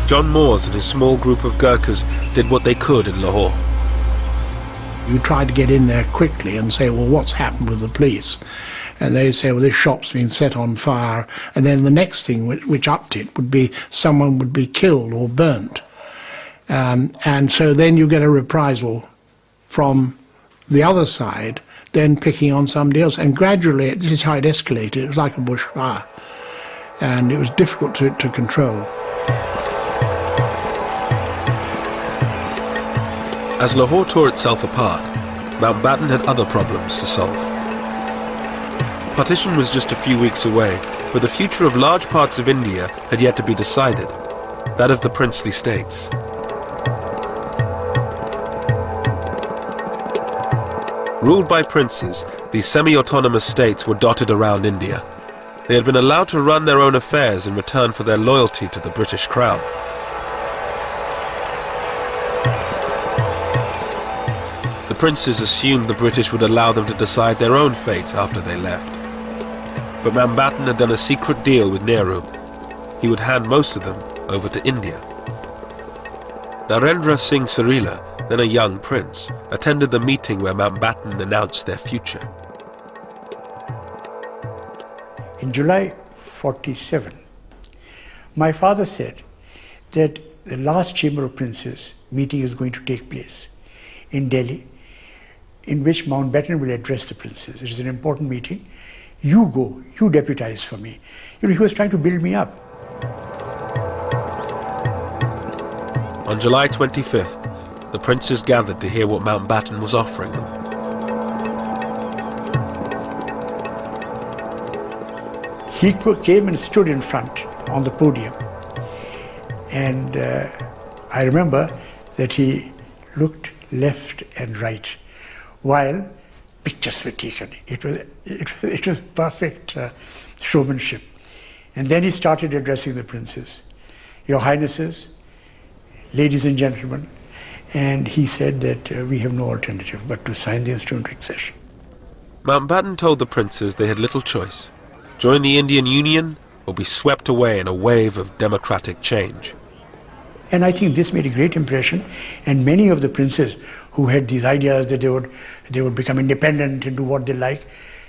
John Moores and his small group of Gurkhas did what they could in Lahore.
You try to get in there quickly and say, well, what's happened with the police? And they say, well, this shop's been set on fire. And then the next thing which upped it would be someone would be killed or burnt. And so then you get a reprisal from the other side, then picking on somebody else. And gradually, this is how it escalated. It was like a bushfire. And it was difficult to control.
As Lahore tore itself apart, Mountbatten had other problems to solve. Partition was just a few weeks away, but the future of large parts of India had yet to be decided, that of the princely states. Ruled by princes, these semi-autonomous states were dotted around India. They had been allowed to run their own affairs in return for their loyalty to the British Crown. The princes assumed the British would allow them to decide their own fate after they left. But Mountbatten had done a secret deal with Nehru. He would hand most of them over to India. Narendra Singh Sarila, then a young prince, attended the meeting where Mountbatten announced their future.
In July 47, my father said that the last Chamber of Princes meeting is going to take place in Delhi, in which Mountbatten will address the princes. It is an important meeting. You go, you deputize for me. You know, he was trying to build me up.
On July 25th, the princes gathered to hear what Mountbatten was offering them.
He came and stood in front on the podium. And I remember that he looked left and right while pictures were taken. It was perfect showmanship. And then he started addressing the princes. Your Highnesses, ladies and gentlemen, and he said that we have no alternative but to sign the instrument of accession.
Mountbatten told the princes they had little choice: join the Indian Union or be swept away in a wave of democratic change.
And I think this made a great impression, and many of the princes who had these ideas that they would become independent and do what they like,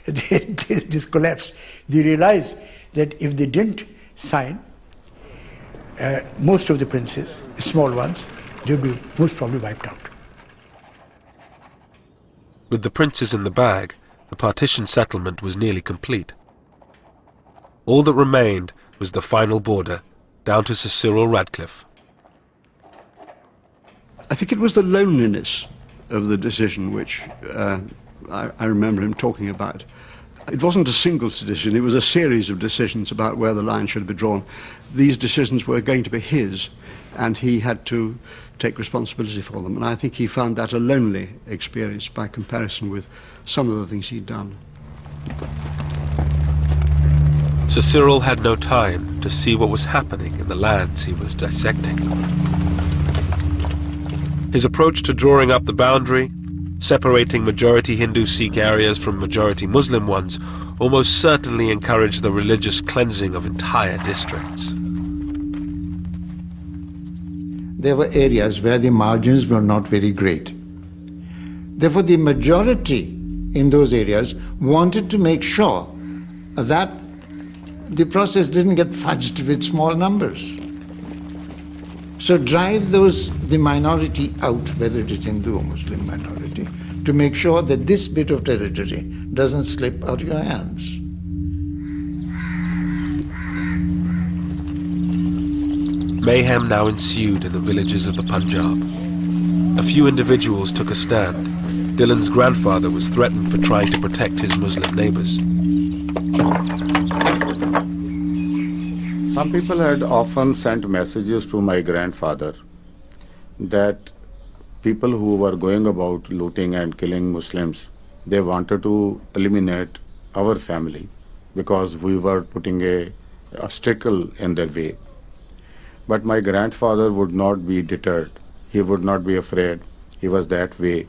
this collapsed. They realized that if they didn't sign, most of the princes, small ones, they would be most probably wiped out.
With the princes in the bag, the partition settlement was nearly complete. All that remained was the final border, down to Sir Cyril Radcliffe.
I think it was the loneliness of the decision which I remember him talking about. It wasn't a single decision, it was a series of decisions about where the line should be drawn. These decisions were going to be his, and he had to take responsibility for them. And I think he found that a lonely experience by comparison with some of the things he'd done.
Sir Cyril had no time to see what was happening in the lands he was dissecting. His approach to drawing up the boundary, separating majority Hindu Sikh areas from majority Muslim ones, almost certainly encouraged the religious cleansing of entire districts.
There were areas where the margins were not very great. Therefore, the majority in those areas wanted to make sure that the process didn't get fudged with small numbers. So drive the minority out, whether it is Hindu or Muslim minority, to make sure that this bit of territory doesn't slip out of your hands.
Mayhem now ensued in the villages of the Punjab. A few individuals took a stand. Dylan's grandfather was threatened for trying to protect his Muslim neighbors.
Some people had often sent messages to my grandfather that people who were going about looting and killing Muslims, they wanted to eliminate our family because we were putting an obstacle in their way. But my grandfather would not be deterred. He would not be afraid. He was that way.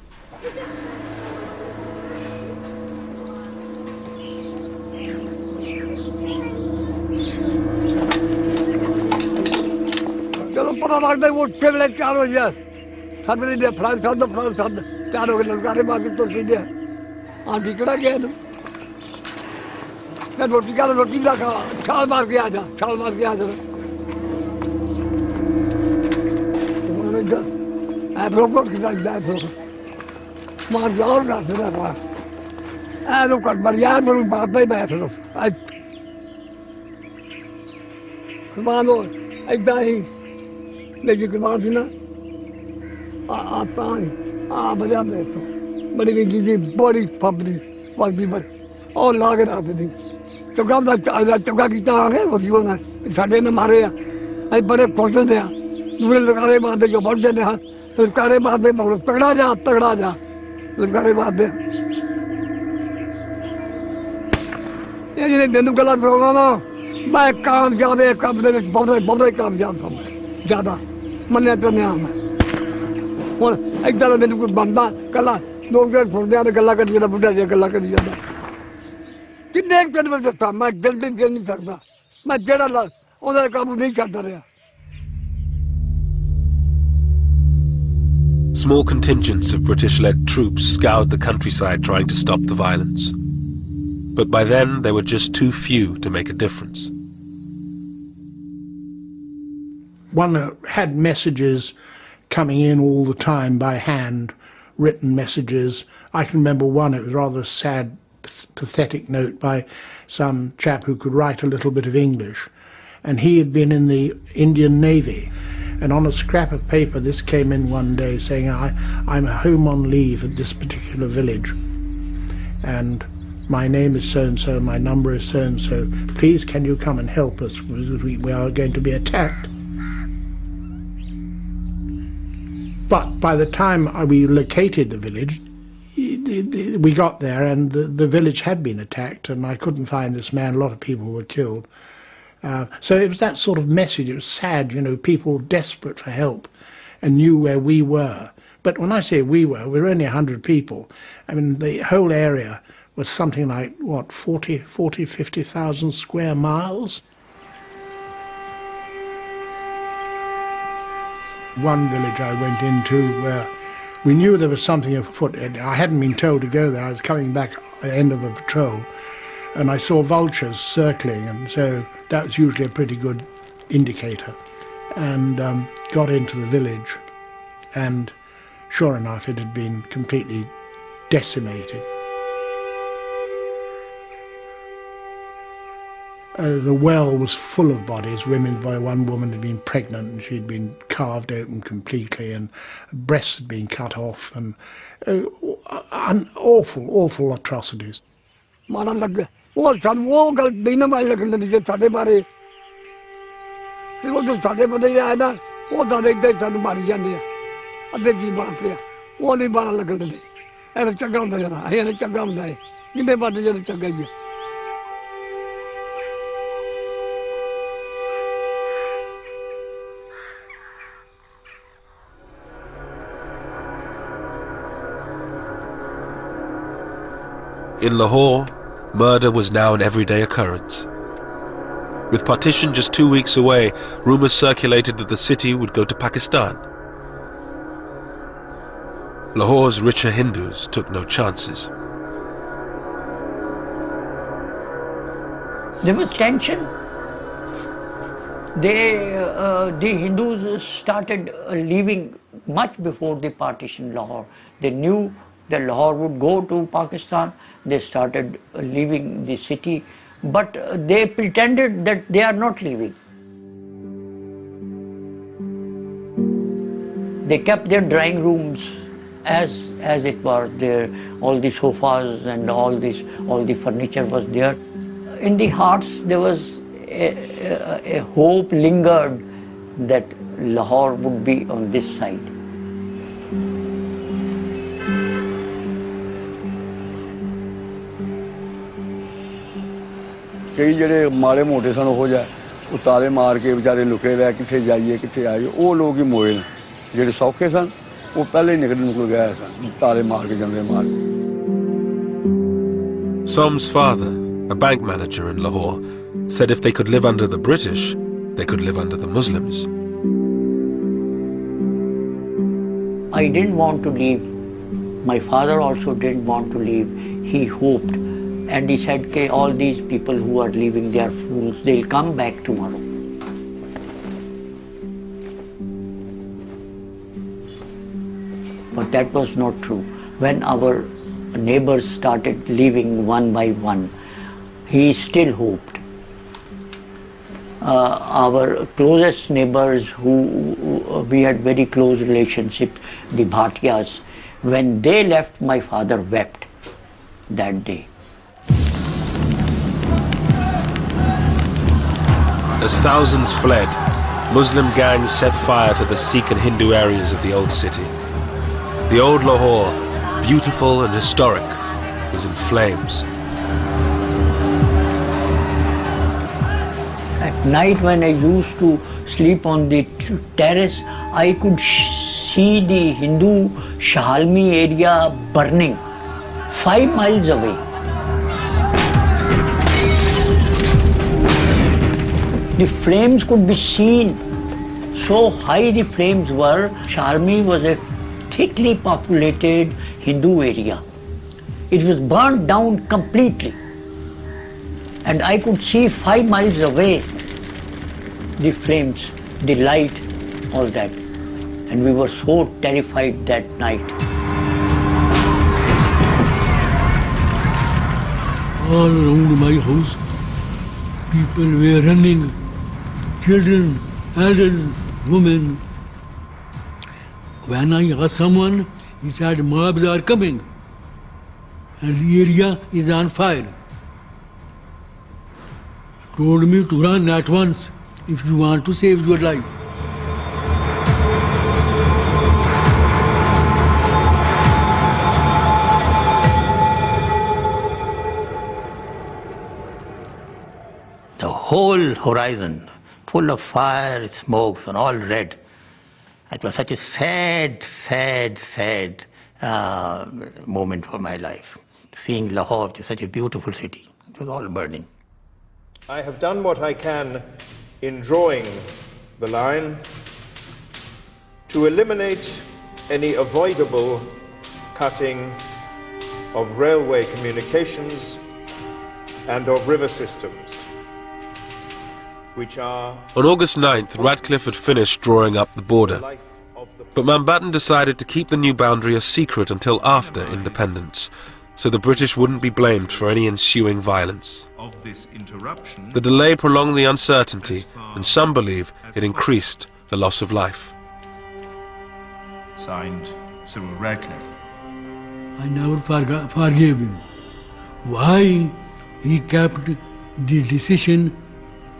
Small contingents of British-led troops scoured the countryside trying to stop the violence. But by then, they were just too few to make a difference.
One had messages coming in all the time by hand, written messages. I can remember one, it was rather a sad, pathetic note by some chap who could write a little bit of English. And he had been in the Indian Navy. And on a scrap of paper, this came in one day saying, I'm home on leave at this particular village. And my name is so-and-so, my number is so-and-so, please can you come and help us, we are going to be attacked. But by the time we located the village, we got there and the village had been attacked and I couldn't find this man, a lot of people were killed. So it was that sort of message, it was sad, you know, people desperate for help and knew where we were. But when I say we were only 100 people. I mean, the whole area was something like, what, 50,000 square miles? One village I went into where we knew there was something afoot. I hadn't been told to go there. I was coming back at the end of a patrol and I saw vultures circling, and so that was usually a pretty good indicator. And got into the village and sure enough it had been completely decimated. The well was full of bodies. One woman had been pregnant and she'd been carved open completely and breasts had been cut off, and awful atrocities.
In Lahore, murder was now an everyday occurrence. With partition just 2 weeks away, rumours circulated that the city would go to Pakistan. Lahore's richer Hindus took no chances.
There was tension. The Hindus started leaving much before they partitioned Lahore. They knew that Lahore would go to Pakistan. They started leaving the city, but they pretended that they are not leaving. They kept their drawing rooms as it was there. All the sofas and all the furniture was there. In the hearts there was a hope lingered that Lahore would be on this side.
कई ਜਿਹੜੇ ਮਾੜੇ ਮੋਟੇ ਸਨ ਹੋ ਜਾ ਉਹ ਤਾਲੇ ਮਾਰ ਕੇ ਵਿਚਾਰੇ ਲੁਕੇ ਰਹਿ ਕਿੱਥੇ ਜਾਈਏ ਕਿੱਥੇ ਆਈਏ ਉਹ ਲੋਕ ਹੀ ਮੋਏ ਨੇ ਜਿਹੜੇ ਸੌਖੇ ਸਨ ਉਹ ਪਹਿਲੇ ਨਿਕਲ ਗਏ ਸਨ ਤਾਲੇ ਮਾਰ ਕੇ ਜਾਂਦੇ ਮਾਰ
Som's father, a bank manager in Lahore, said if they could live under the British, they could live under the Muslims.
I didn't want to leave. My father also didn't want to leave. He hoped. And he said, okay, all these people who are leaving, they are fools. They'll come back tomorrow. But that was not true. When our neighbors started leaving one by one, he still hoped. Our closest neighbors who we had very close relationship, the Bhatiyas, when they left, my father wept that day.
As thousands fled, Muslim gangs set fire to the Sikh and Hindu areas of the old city. The old Lahore, beautiful and historic, was in flames.
At night when I used to sleep on the terrace, I could see the Hindu Shahalmi area burning 5 miles away. The flames could be seen. So high the flames were. Shahalmi was a thickly populated Hindu area. It was burnt down completely. And I could see 5 miles away the flames, the light, all that. And we were so terrified that night.
All around my house, people were running. Children, elders, women. When I asked someone, he said, mobs are coming. and the area is on fire. Told me to run at once if you want to save your life.
The whole horizon full of fire, smokes, and all red. It was such a sad, sad, sad moment for my life. Seeing Lahore, such a beautiful city, it was all burning.
I have done what I can in drawing the line to eliminate any avoidable cutting of railway communications and of river systems, which are...
On August 9th, Radcliffe had finished drawing up the border, but Mountbatten decided to keep the new boundary a secret until after independence, so the British wouldn't be blamed for any ensuing violence. The delay prolonged the uncertainty, and some believe it increased the loss of life.
Signed, Cyril Radcliffe.
I never forgave him. Why he kept the decision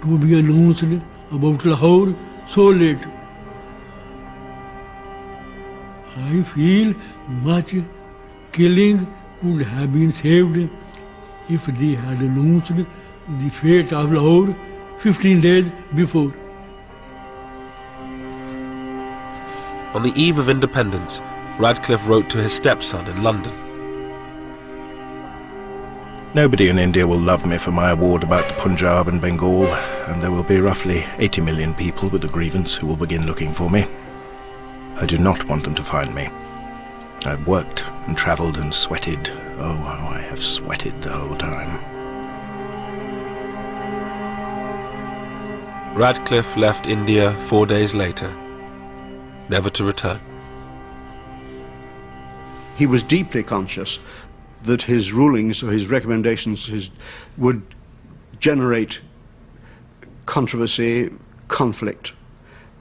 to be announced about Lahore so late? I feel much killing could have been saved if they had announced the fate of Lahore 15 days before.
On the eve of independence, Radcliffe wrote to his stepson in London.
Nobody in India will love me for my award about the Punjab and Bengal, and there will be roughly 80 million people with a grievance who will begin looking for me. I do not want them to find me. I've worked and travelled and sweated. Oh, how I have sweated the whole time.
Radcliffe left India 4 days later, never to return.
He was deeply conscious that his rulings or his recommendations would generate controversy, conflict,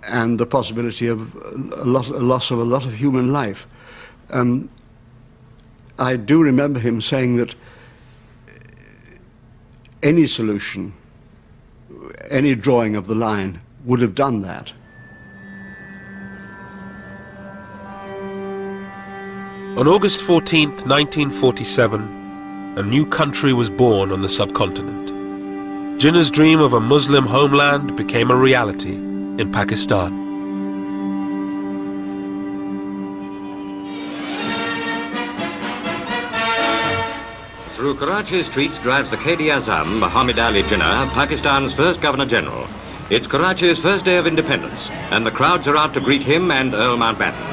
and the possibility of a loss of a lot of human life. I do remember him saying that any solution, any drawing of the line would have done that.
On August 14th, 1947, a new country was born on the subcontinent. Jinnah's dream of a Muslim homeland became a reality in Pakistan.
Through Karachi's streets drives the Quaid-e-Azam, Muhammad Ali Jinnah, Pakistan's first Governor-General. It's Karachi's first day of independence, and the crowds are out to greet him and Earl Mountbatten.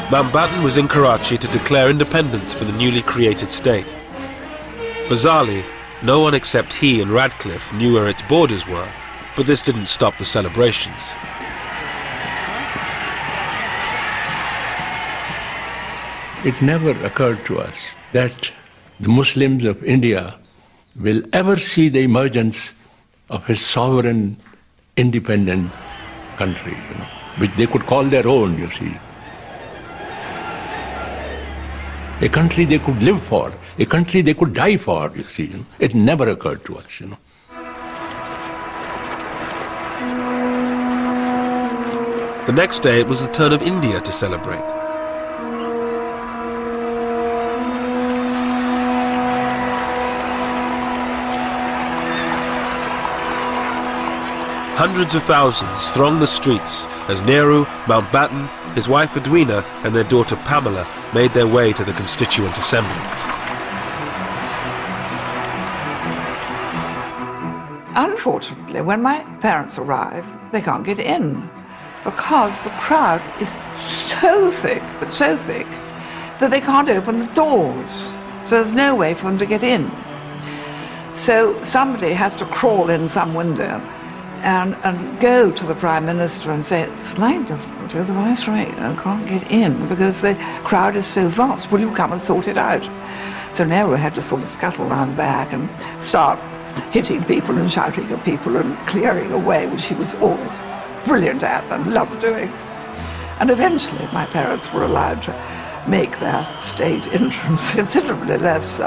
Mountbatten was in Karachi to declare independence for the newly created state. Bizarrely, no one except he and Radcliffe knew where its borders were, but this didn't stop the celebrations.
It never occurred to us that the Muslims of India will ever see the emergence of a sovereign, independent country, which they could call their own, you see. A country they could live for, a country they could die for, you see. It never occurred to us,
The next day, it was the turn of India to celebrate. Hundreds of thousands thronged the streets as Nehru, Mountbatten, his wife Edwina and their daughter Pamela made their way to the Constituent Assembly.
Unfortunately, when my parents arrive, they can't get in because the crowd is so thick, but so thick, that they can't open the doors. So there's no way for them to get in. So somebody has to crawl in some window and go to the Prime Minister and say, it's like to the Viceroy, I can't get in because the crowd is so vast, will you come and sort it out? So Nehru had to sort of scuttle around back and start hitting people and shouting at people and clearing away, which he was always brilliant at and loved doing. And eventually my parents were allowed to make their state entrance considerably less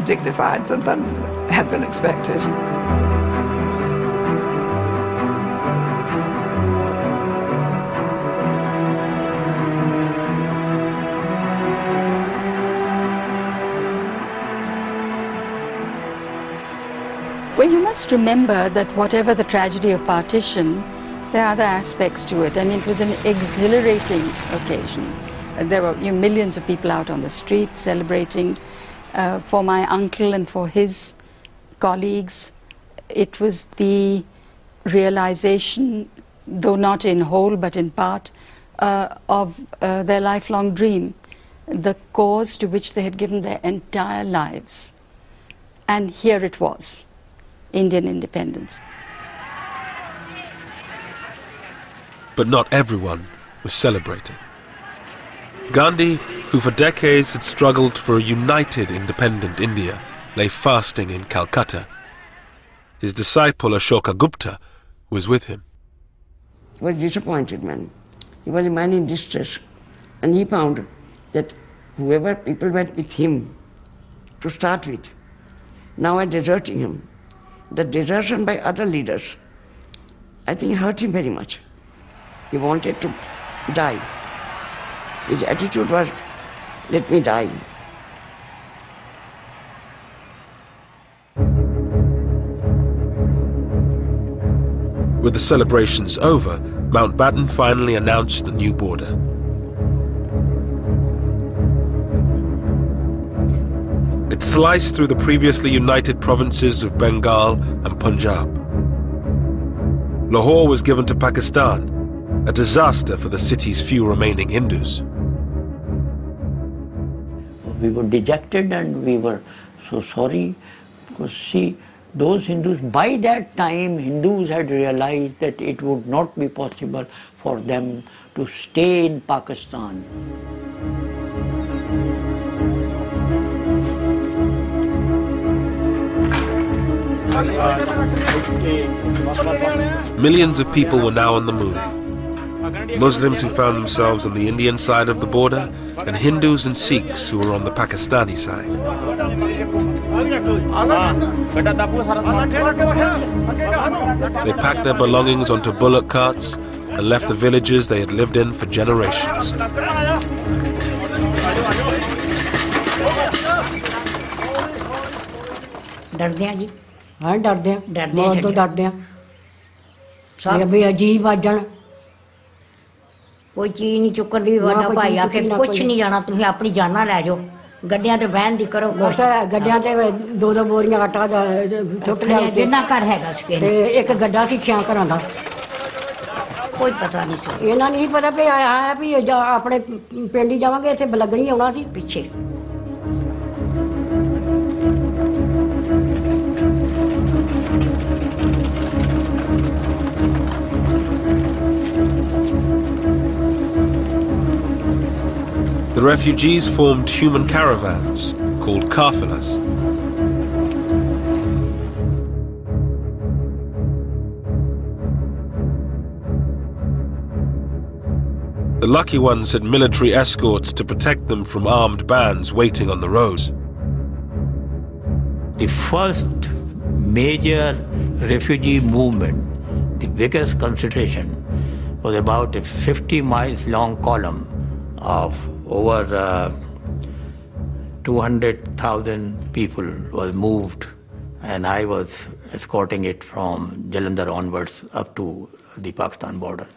dignified than had been expected.
Well, you must remember that whatever the tragedy of partition, there are other aspects to it. I mean, it was an exhilarating occasion. There were millions of people out on the streets celebrating. For my uncle and for his colleagues, it was the realization, though not in whole but in part, of their lifelong dream, the cause to which they had given their entire lives. And here it was, Indian independence.
But not everyone was celebrating. Gandhi, who for decades had struggled for a united independent India, lay fasting in Calcutta. His disciple Ashoka Gupta was with him.
He was a disappointed man. He was a man in distress. And he found that whoever people went with him to start with, now are deserting him. The desertion by other leaders, I think, hurt him very much. He wanted to die. His attitude was, let me die.
With the celebrations over, Mountbatten finally announced the new border. It sliced through the previously united provinces of Bengal and Punjab. Lahore was given to Pakistan, a disaster for the city's few remaining Hindus.
We were dejected and we were so sorry because, see, those Hindus, by that time, Hindus had realized that it would not be possible for them to stay in Pakistan.
Millions of people were now on the move. Muslims who found themselves on the Indian side of the border, and Hindus and Sikhs who were on the Pakistani side. They packed their belongings onto bullock carts and left the villages they had lived in for generations.
डरते हैं जी हाँ डरते हैं बहुत तो डरते हैं सब भी अजीब आजन कोई चीज नहीं चुकन दी वाला भाई आके कुछ नहीं जाना तुम अपनी जाना ले जाओ गड्डियां ते बहन दी करो गड्डियां ते दो दो बोरियां आटा सुट लिया जिन्ना घर हैगा सके ते एक गड्ढा सी छां घरां दा कोई पता नहीं सी इन्हां नहीं पता भी आया भी अपने पिंड ही जावांगे इत्थे बलगणी आउणा सी पिछे
The refugees formed human caravans called kafilas. The lucky ones had military escorts to protect them from armed bands waiting on the roads.
The first major refugee movement, the biggest concentration, was about a 50 miles long column of over 200,000 people was moved, and I was escorting it from Jalandhar onwards up to the Pakistan border.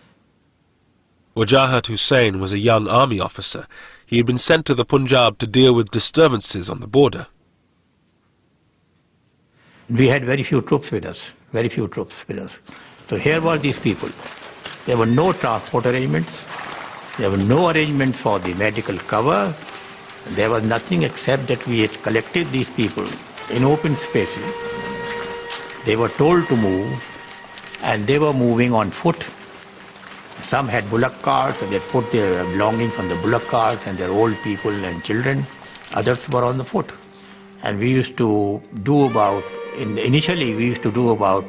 Wajahat Hussain was a young army officer. He had been sent to the Punjab to deal with disturbances on the border.
We had very few troops with us, very few troops with us. So here were these people. There were no transport arrangements. There were no arrangements for the medical cover. There was nothing except that we had collected these people in open spaces. They were told to move, and they were moving on foot. Some had bullock carts, and they put their belongings on the bullock carts, and their old people and children. Others were on the foot. And we used to do about, initially we used to do about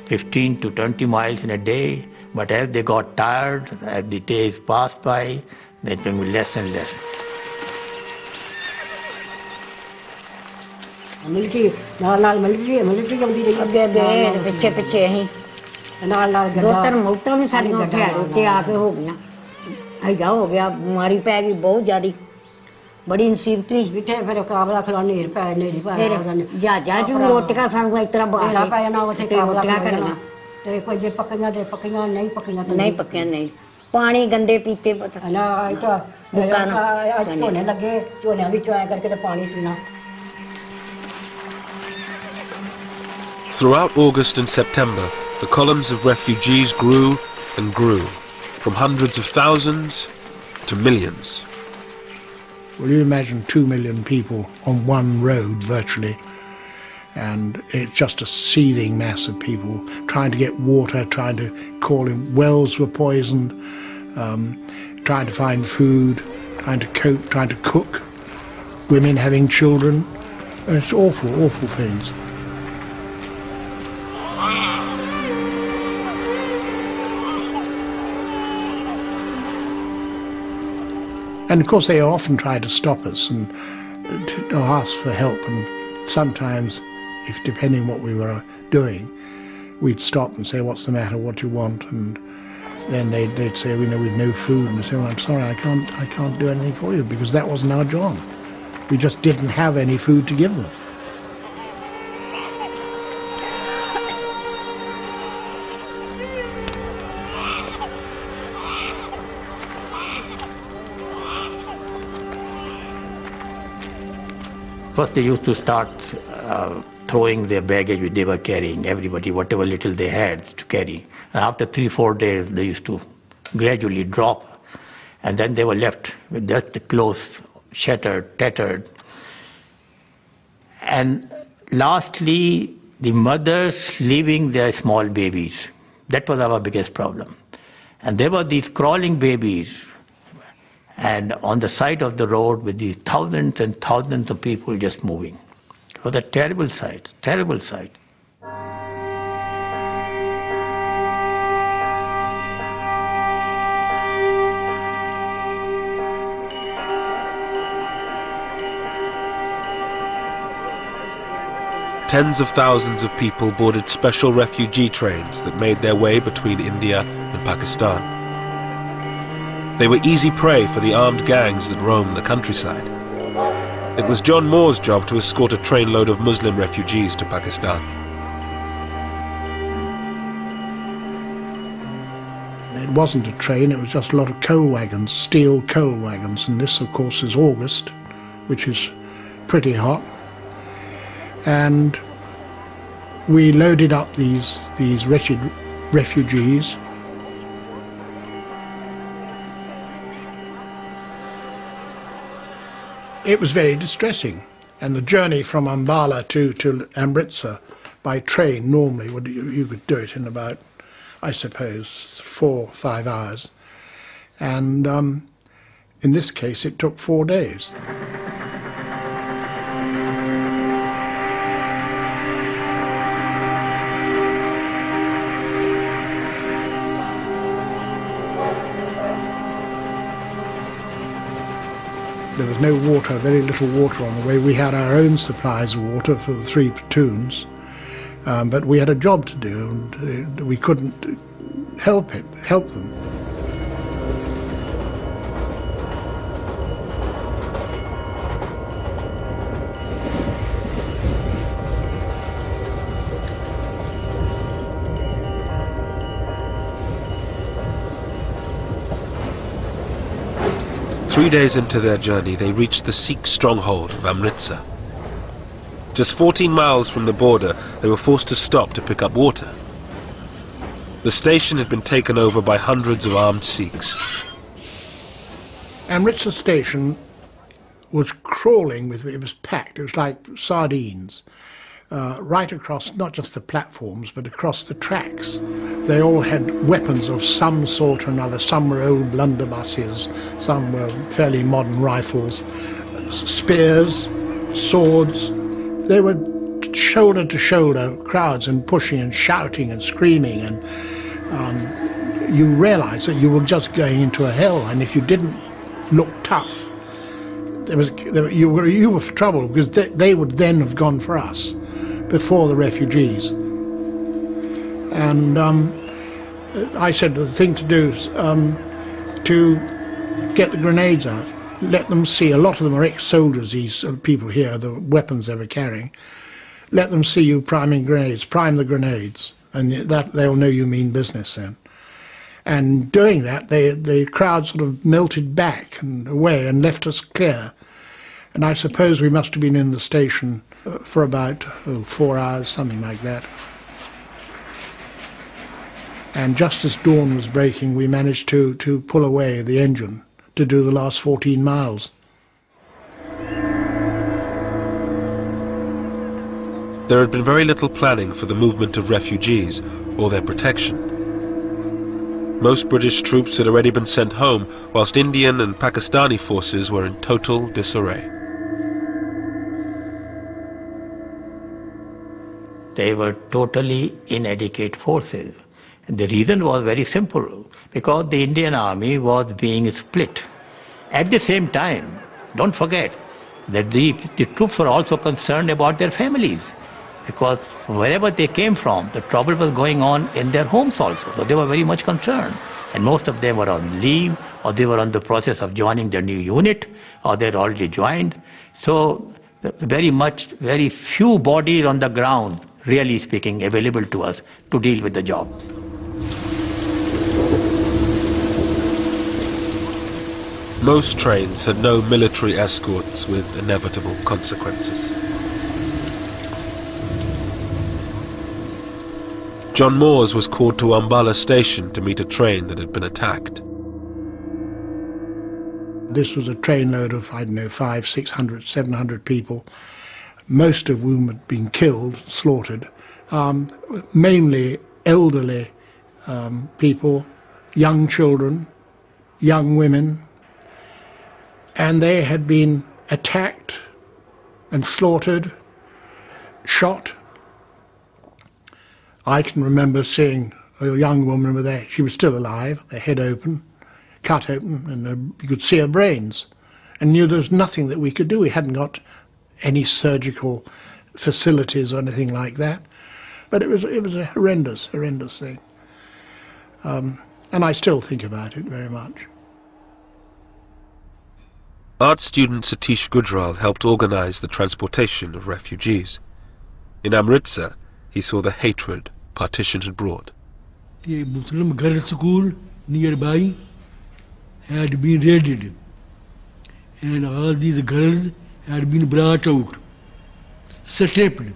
15 to 20 miles in a day. But as they got tired, as the days passed by, they became less and less.
Military नाल military आउंदी रही अगे पिछे पिछे अहीं दो तीन मौतां भी साडियां उत्थे रोटे आके हो गईयां ऐसा हो गया बीमारी पै गई बहुत ज्यादा बड़ी मुसीबत थी बिठे फिर काबला खड़ा नेर पै नेरी पै जहाजा च भी रोटियां सानू इस तरह बाहर पै जाना उत्थे काबला करना ते कोई जे पक्कियां नहीं पक्कियां नहीं पक्कियां नहीं पानी गंदे पीते पता ना झोने लगे झोने विचों ऐ करके ते पानी पीना.
Throughout August and September, the columns of refugees grew and grew, from hundreds of thousands to millions.
Well, you imagine 2 million people on one road virtually, and it's just a seething mass of people trying to get water, trying to call in. Wells were poisoned, trying to find food, trying to cope, trying to cook, women having children. It's awful, awful things. And of course they often tried to stop us and to ask for help, and sometimes, if depending what we were doing, we'd stop and say, what's the matter, what do you want? And then they'd say, we know we've no food, and we'd say, well, I'm sorry, I can't do anything for you, because that wasn't our job. We just didn't have any food to give them.
First they used to start throwing their baggage which they were carrying, everybody, whatever little they had to carry. And after 3-4 days, they used to gradually drop, and then they were left with just the clothes shattered, tattered. And lastly, the mothers leaving their small babies. That was our biggest problem. And there were these crawling babies, and on the side of the road with these thousands and thousands of people just moving. It was a terrible sight, terrible sight.
Tens of thousands of people boarded special refugee trains that made their way between India and Pakistan. They were easy prey for the armed gangs that roamed the countryside. It was John Moore's job to escort a trainload of Muslim refugees to Pakistan.
It wasn't a train, it was just a lot of coal wagons, steel coal wagons, and this of course is August, which is pretty hot. And we loaded up these wretched refugees. It was very distressing, and the journey from Ambala to Amritsar by train normally, you could do it in about, I suppose, 4 or 5 hours, and in this case it took 4 days. There was no water, very little water on the way. We had our own supplies of water for the 3 platoons, but we had a job to do, and we couldn't help them.
Three days into their journey, they reached the Sikh stronghold of Amritsar. Just 14 miles from the border, they were forced to stop to pick up water. The station had been taken over by hundreds of armed Sikhs.
Amritsar station was crawling with, it was packed, it was like sardines, right across not just the platforms but across the tracks. They all had weapons of some sort or another. Some were old blunderbusses, some were fairly modern rifles, spears, swords. They were shoulder to shoulder crowds and pushing and shouting and screaming, and you realized that you were just going into a hell, and if you didn't look tough, you were for trouble, because they would then have gone for us before the refugees. And I said the thing to do is to get the grenades out, let them see. A lot of them are ex-soldiers, these people here, the weapons they were carrying. Let them see you priming grenades, prime the grenades, and that they'll know you mean business then. And doing that, the crowd sort of melted back and away and left us clear. And I suppose we must have been in the station for about 4 hours, something like that. And just as dawn was breaking, we managed to pull away the engine to do the last 14 miles.
There had been very little planning for the movement of refugees or their protection. Most British troops had already been sent home, whilst Indian and Pakistani forces were in total disarray.
They were totally inadequate forces. And the reason was very simple, because the Indian army was being split. At the same time, don't forget that the troops were also concerned about their families, because wherever they came from, the trouble was going on in their homes also. So they were very much concerned. And most of them were on leave, or they were on the process of joining their new unit, or they had already joined. So very few bodies on the ground, really speaking, available to us to deal with the job.
Most trains had no military escorts with inevitable consequences. John Moores was called to Ambala station to meet a train that had been attacked.
This was a trainload of, I don't know, 500, 600, 700 people, most of whom had been killed, slaughtered, mainly elderly people, young children, young women, and they had been attacked and slaughtered, shot. I can remember seeing a young woman with she was still alive, her head open, cut open, and you could see her brains, and knew there was nothing that we could do. We hadn't got any surgical facilities or anything like that, but it was a horrendous thing, and I still think about it very much.
Art student Satish Gujral helped organize the transportation of refugees. In Amritsar, he saw the hatred partition had brought.
The Muslim girls' school nearby had been raided, and all these girls had been brought out, stripped,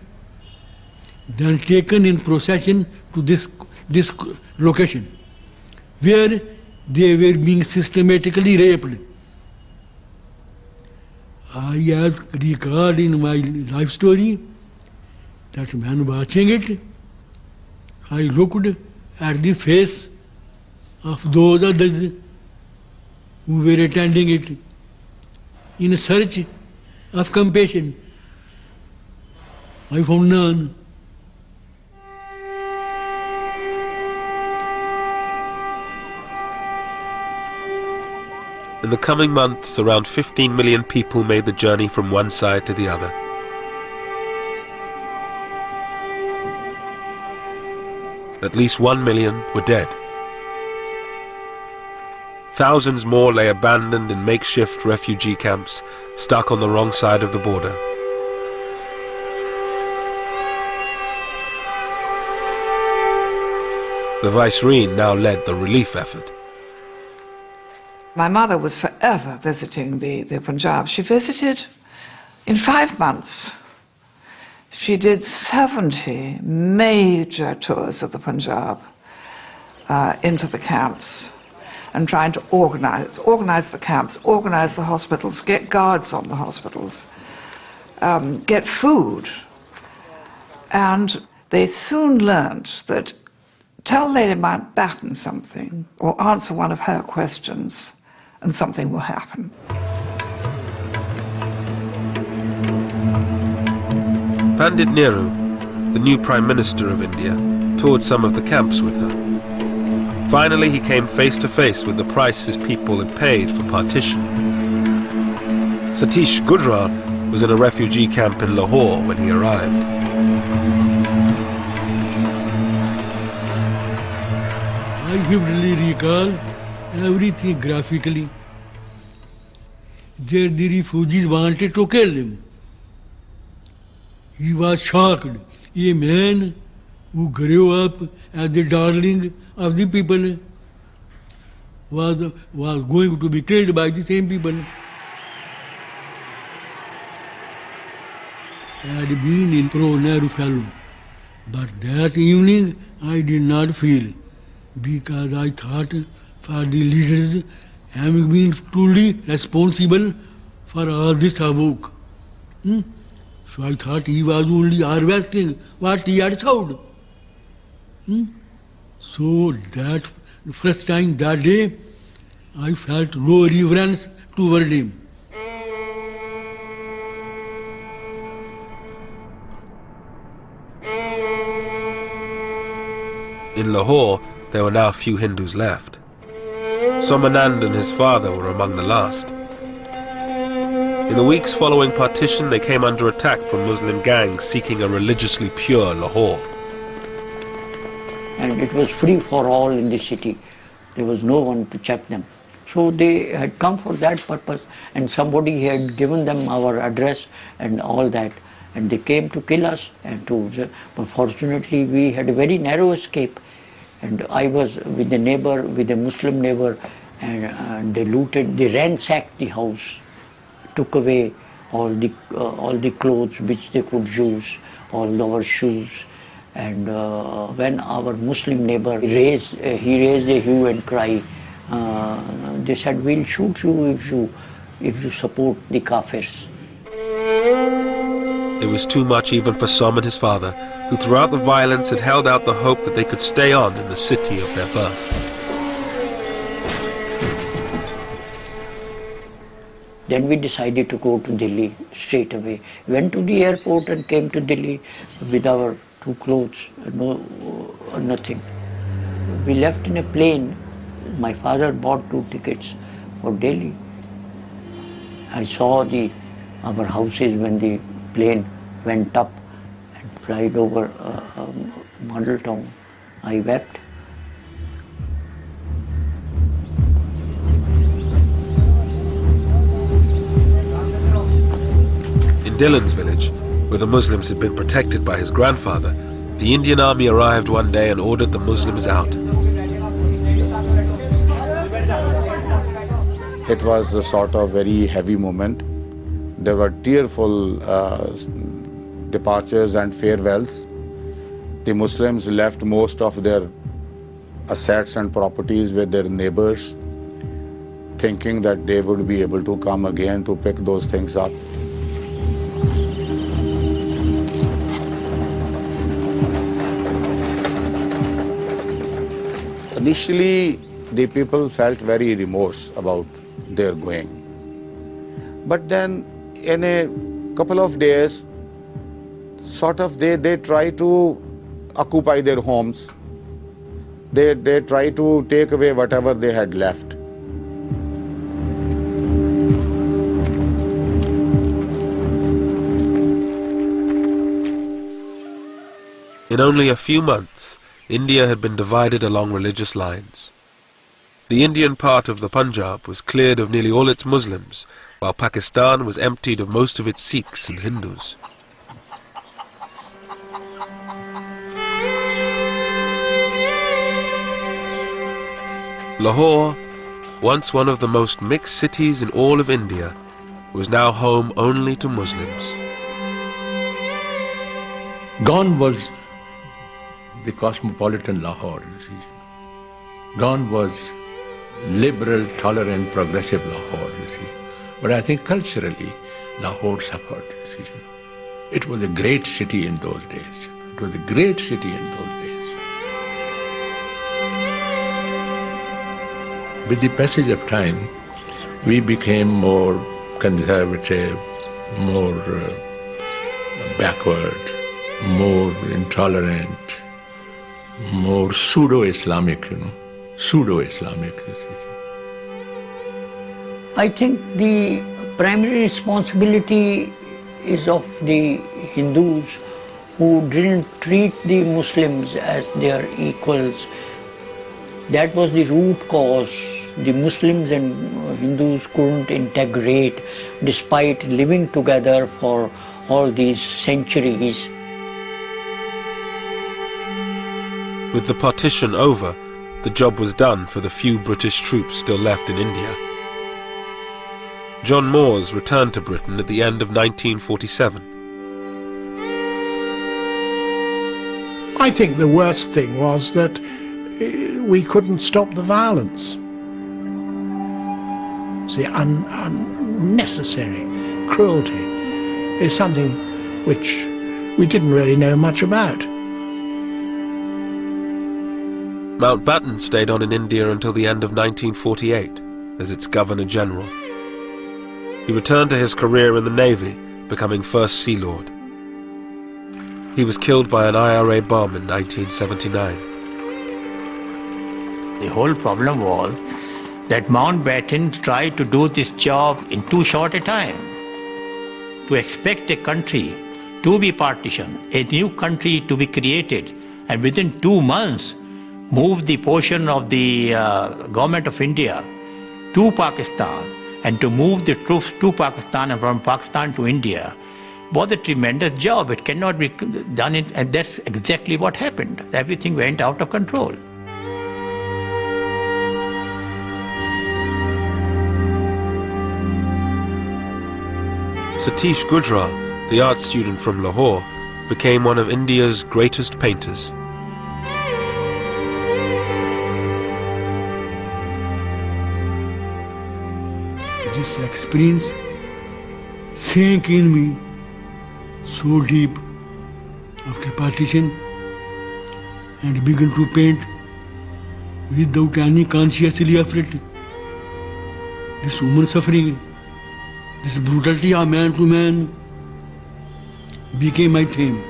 then taken in procession to this location, where they were being systematically raped. I have recalled in my life story that when watching it, I looked at the face of those others who were attending it in search of compassion. I found none.
In the coming months, around 15 million people made the journey from one side to the other. At least 1 million were dead. Thousands more lay abandoned in makeshift refugee camps, stuck on the wrong side of the border. The Viceroy now led the relief effort.
My mother was forever visiting the Punjab. She visited in 5 months. She did 70 major tours of the Punjab into the camps and trying to organize the camps, organize the hospitals, get guards on the hospitals, get food. And they soon learned that tell Lady Mountbatten something or answer one of her questions and something will happen.
Pandit Nehru, the new Prime Minister of India, toured some of the camps with her. Finally, he came face to face with the price his people had paid for partition. Satish Gujral was in a refugee camp in Lahore when he arrived.
I vividly recall everything graphically. There the refugees wanted to kill him. He was shocked. A man who grew up as the darling of the people was going to be killed by the same people. I had been in pro-Nehru fellow, but that evening I did not feel, because I thought for the leaders having been truly responsible for all this havoc. So I thought he was only harvesting what he had sowed. So that first time that day, I felt no reverence toward him.
In Lahore, there were now few Hindus left. Somanand and his father were among the last. In the weeks following partition, they came under attack from Muslim gangs seeking a religiously pure Lahore.
And it was free for all in the city. There was no one to check them. So they had come for that purpose, and somebody had given them our address and all that. And they came to kill us, but fortunately we had a very narrow escape. And I was with a neighbor, with a Muslim neighbor, and they looted, they ransacked the house, took away all the clothes which they could use, all our shoes. And when our Muslim neighbor raised a hue and cry, they said, "We'll shoot you if you support the Kafirs."
It was too much even for Som and his father, who throughout the violence had held out the hope that they could stay on in the city of their birth.
Then we decided to go to Delhi straight away. Went to the airport and came to Delhi with our 2 clothes, nothing. We left in a plane. My father bought 2 tickets for Delhi. I saw our houses when the plane went up and flied over model town. I wept.
In Dillon's village, where the Muslims had been protected by his grandfather, the Indian army arrived one day and ordered the Muslims out.
It was a sort of very heavy moment. There were tearful departures and farewells. The Muslims left most of their assets and properties with their neighbors, thinking that they would be able to come again to pick those things up. Initially, the people felt very remorse about their going. But then, in a couple of days, sort of they try to occupy their homes. They try to take away whatever they had left.
In only a few months, India had been divided along religious lines. The Indian part of the Punjab was cleared of nearly all its Muslims, while Pakistan was emptied of most of its Sikhs and Hindus. Lahore, once one of the most mixed cities in all of India, was now home only to Muslims.
Gone was the cosmopolitan Lahore, you see. Gone was liberal, tolerant, progressive Lahore, you see. But I think culturally, Lahore suffered, you see. It was a great city in those days. It was a great city in those days. With the passage of time, we became more conservative, more backward, more intolerant, more pseudo-Islamic, pseudo-Islamic.
I think the primary responsibility is of the Hindus who didn't treat the Muslims as their equals. That was the root cause. The Muslims and Hindus couldn't integrate despite living together for all these centuries.
With the partition over, the job was done for the few British troops still left in India. John Moores returned to Britain at the end of 1947.
I think the worst thing was that we couldn't stop the violence. The unnecessary cruelty is something which we didn't really know much about.
Mountbatten stayed on in India until the end of 1948 as its Governor-General. He returned to his career in the Navy, becoming First Sea Lord. He was killed by an IRA bomb in 1979.
The whole problem was that Mountbatten tried to do this job in too short a time. To expect a country to be partitioned, a new country to be created, and within 2 months move the portion of the government of India to Pakistan, and to move the troops to Pakistan and from Pakistan to India was a tremendous job. It cannot be done, and that's exactly what happened. Everything went out of control.
Satish Gujral, the art student from Lahore, became one of India's greatest painters.
This experience sank in me so deep after partition, and began to paint without any consciously effort. This human suffering, this brutality of man to man became my theme.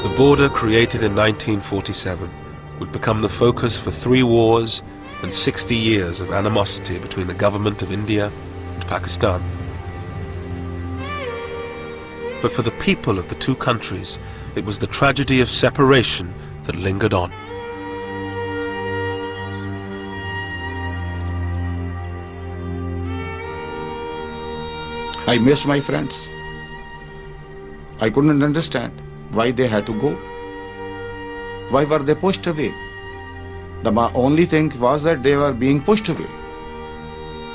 The border created in 1947 would become the focus for 3 wars and 60 years of animosity between the government of India and Pakistan. But for the people of the two countries, it was the tragedy of separation that lingered on.
I missed my friends. I couldn't understand why they had to go. Why were they pushed away? The only thing was that they were being pushed away.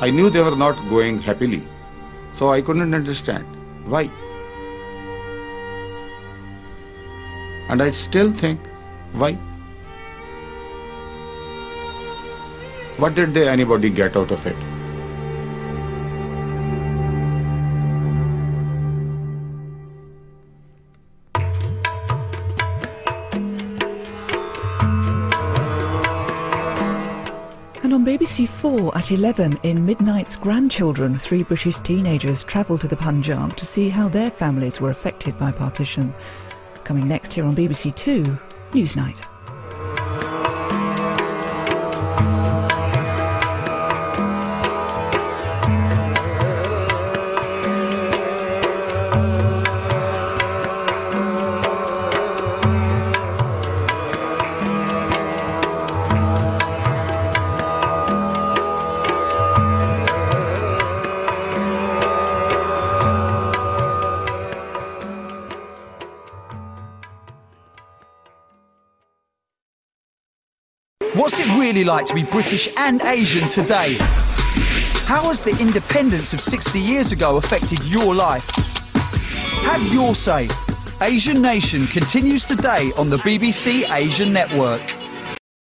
I knew they were not going happily, so I couldn't understand why. And I still think, why? What did anybody get out of it?
And on BBC 4 at 11 in Midnight's Grandchildren, 3 British teenagers travelled to the Punjab to see how their families were affected by partition. Coming next here on BBC 2, Newsnight.
What's it really like to be British and Asian today? How has the independence of 60 years ago affected your life? Have your say. Asian Nation continues today on the BBC Asian Network.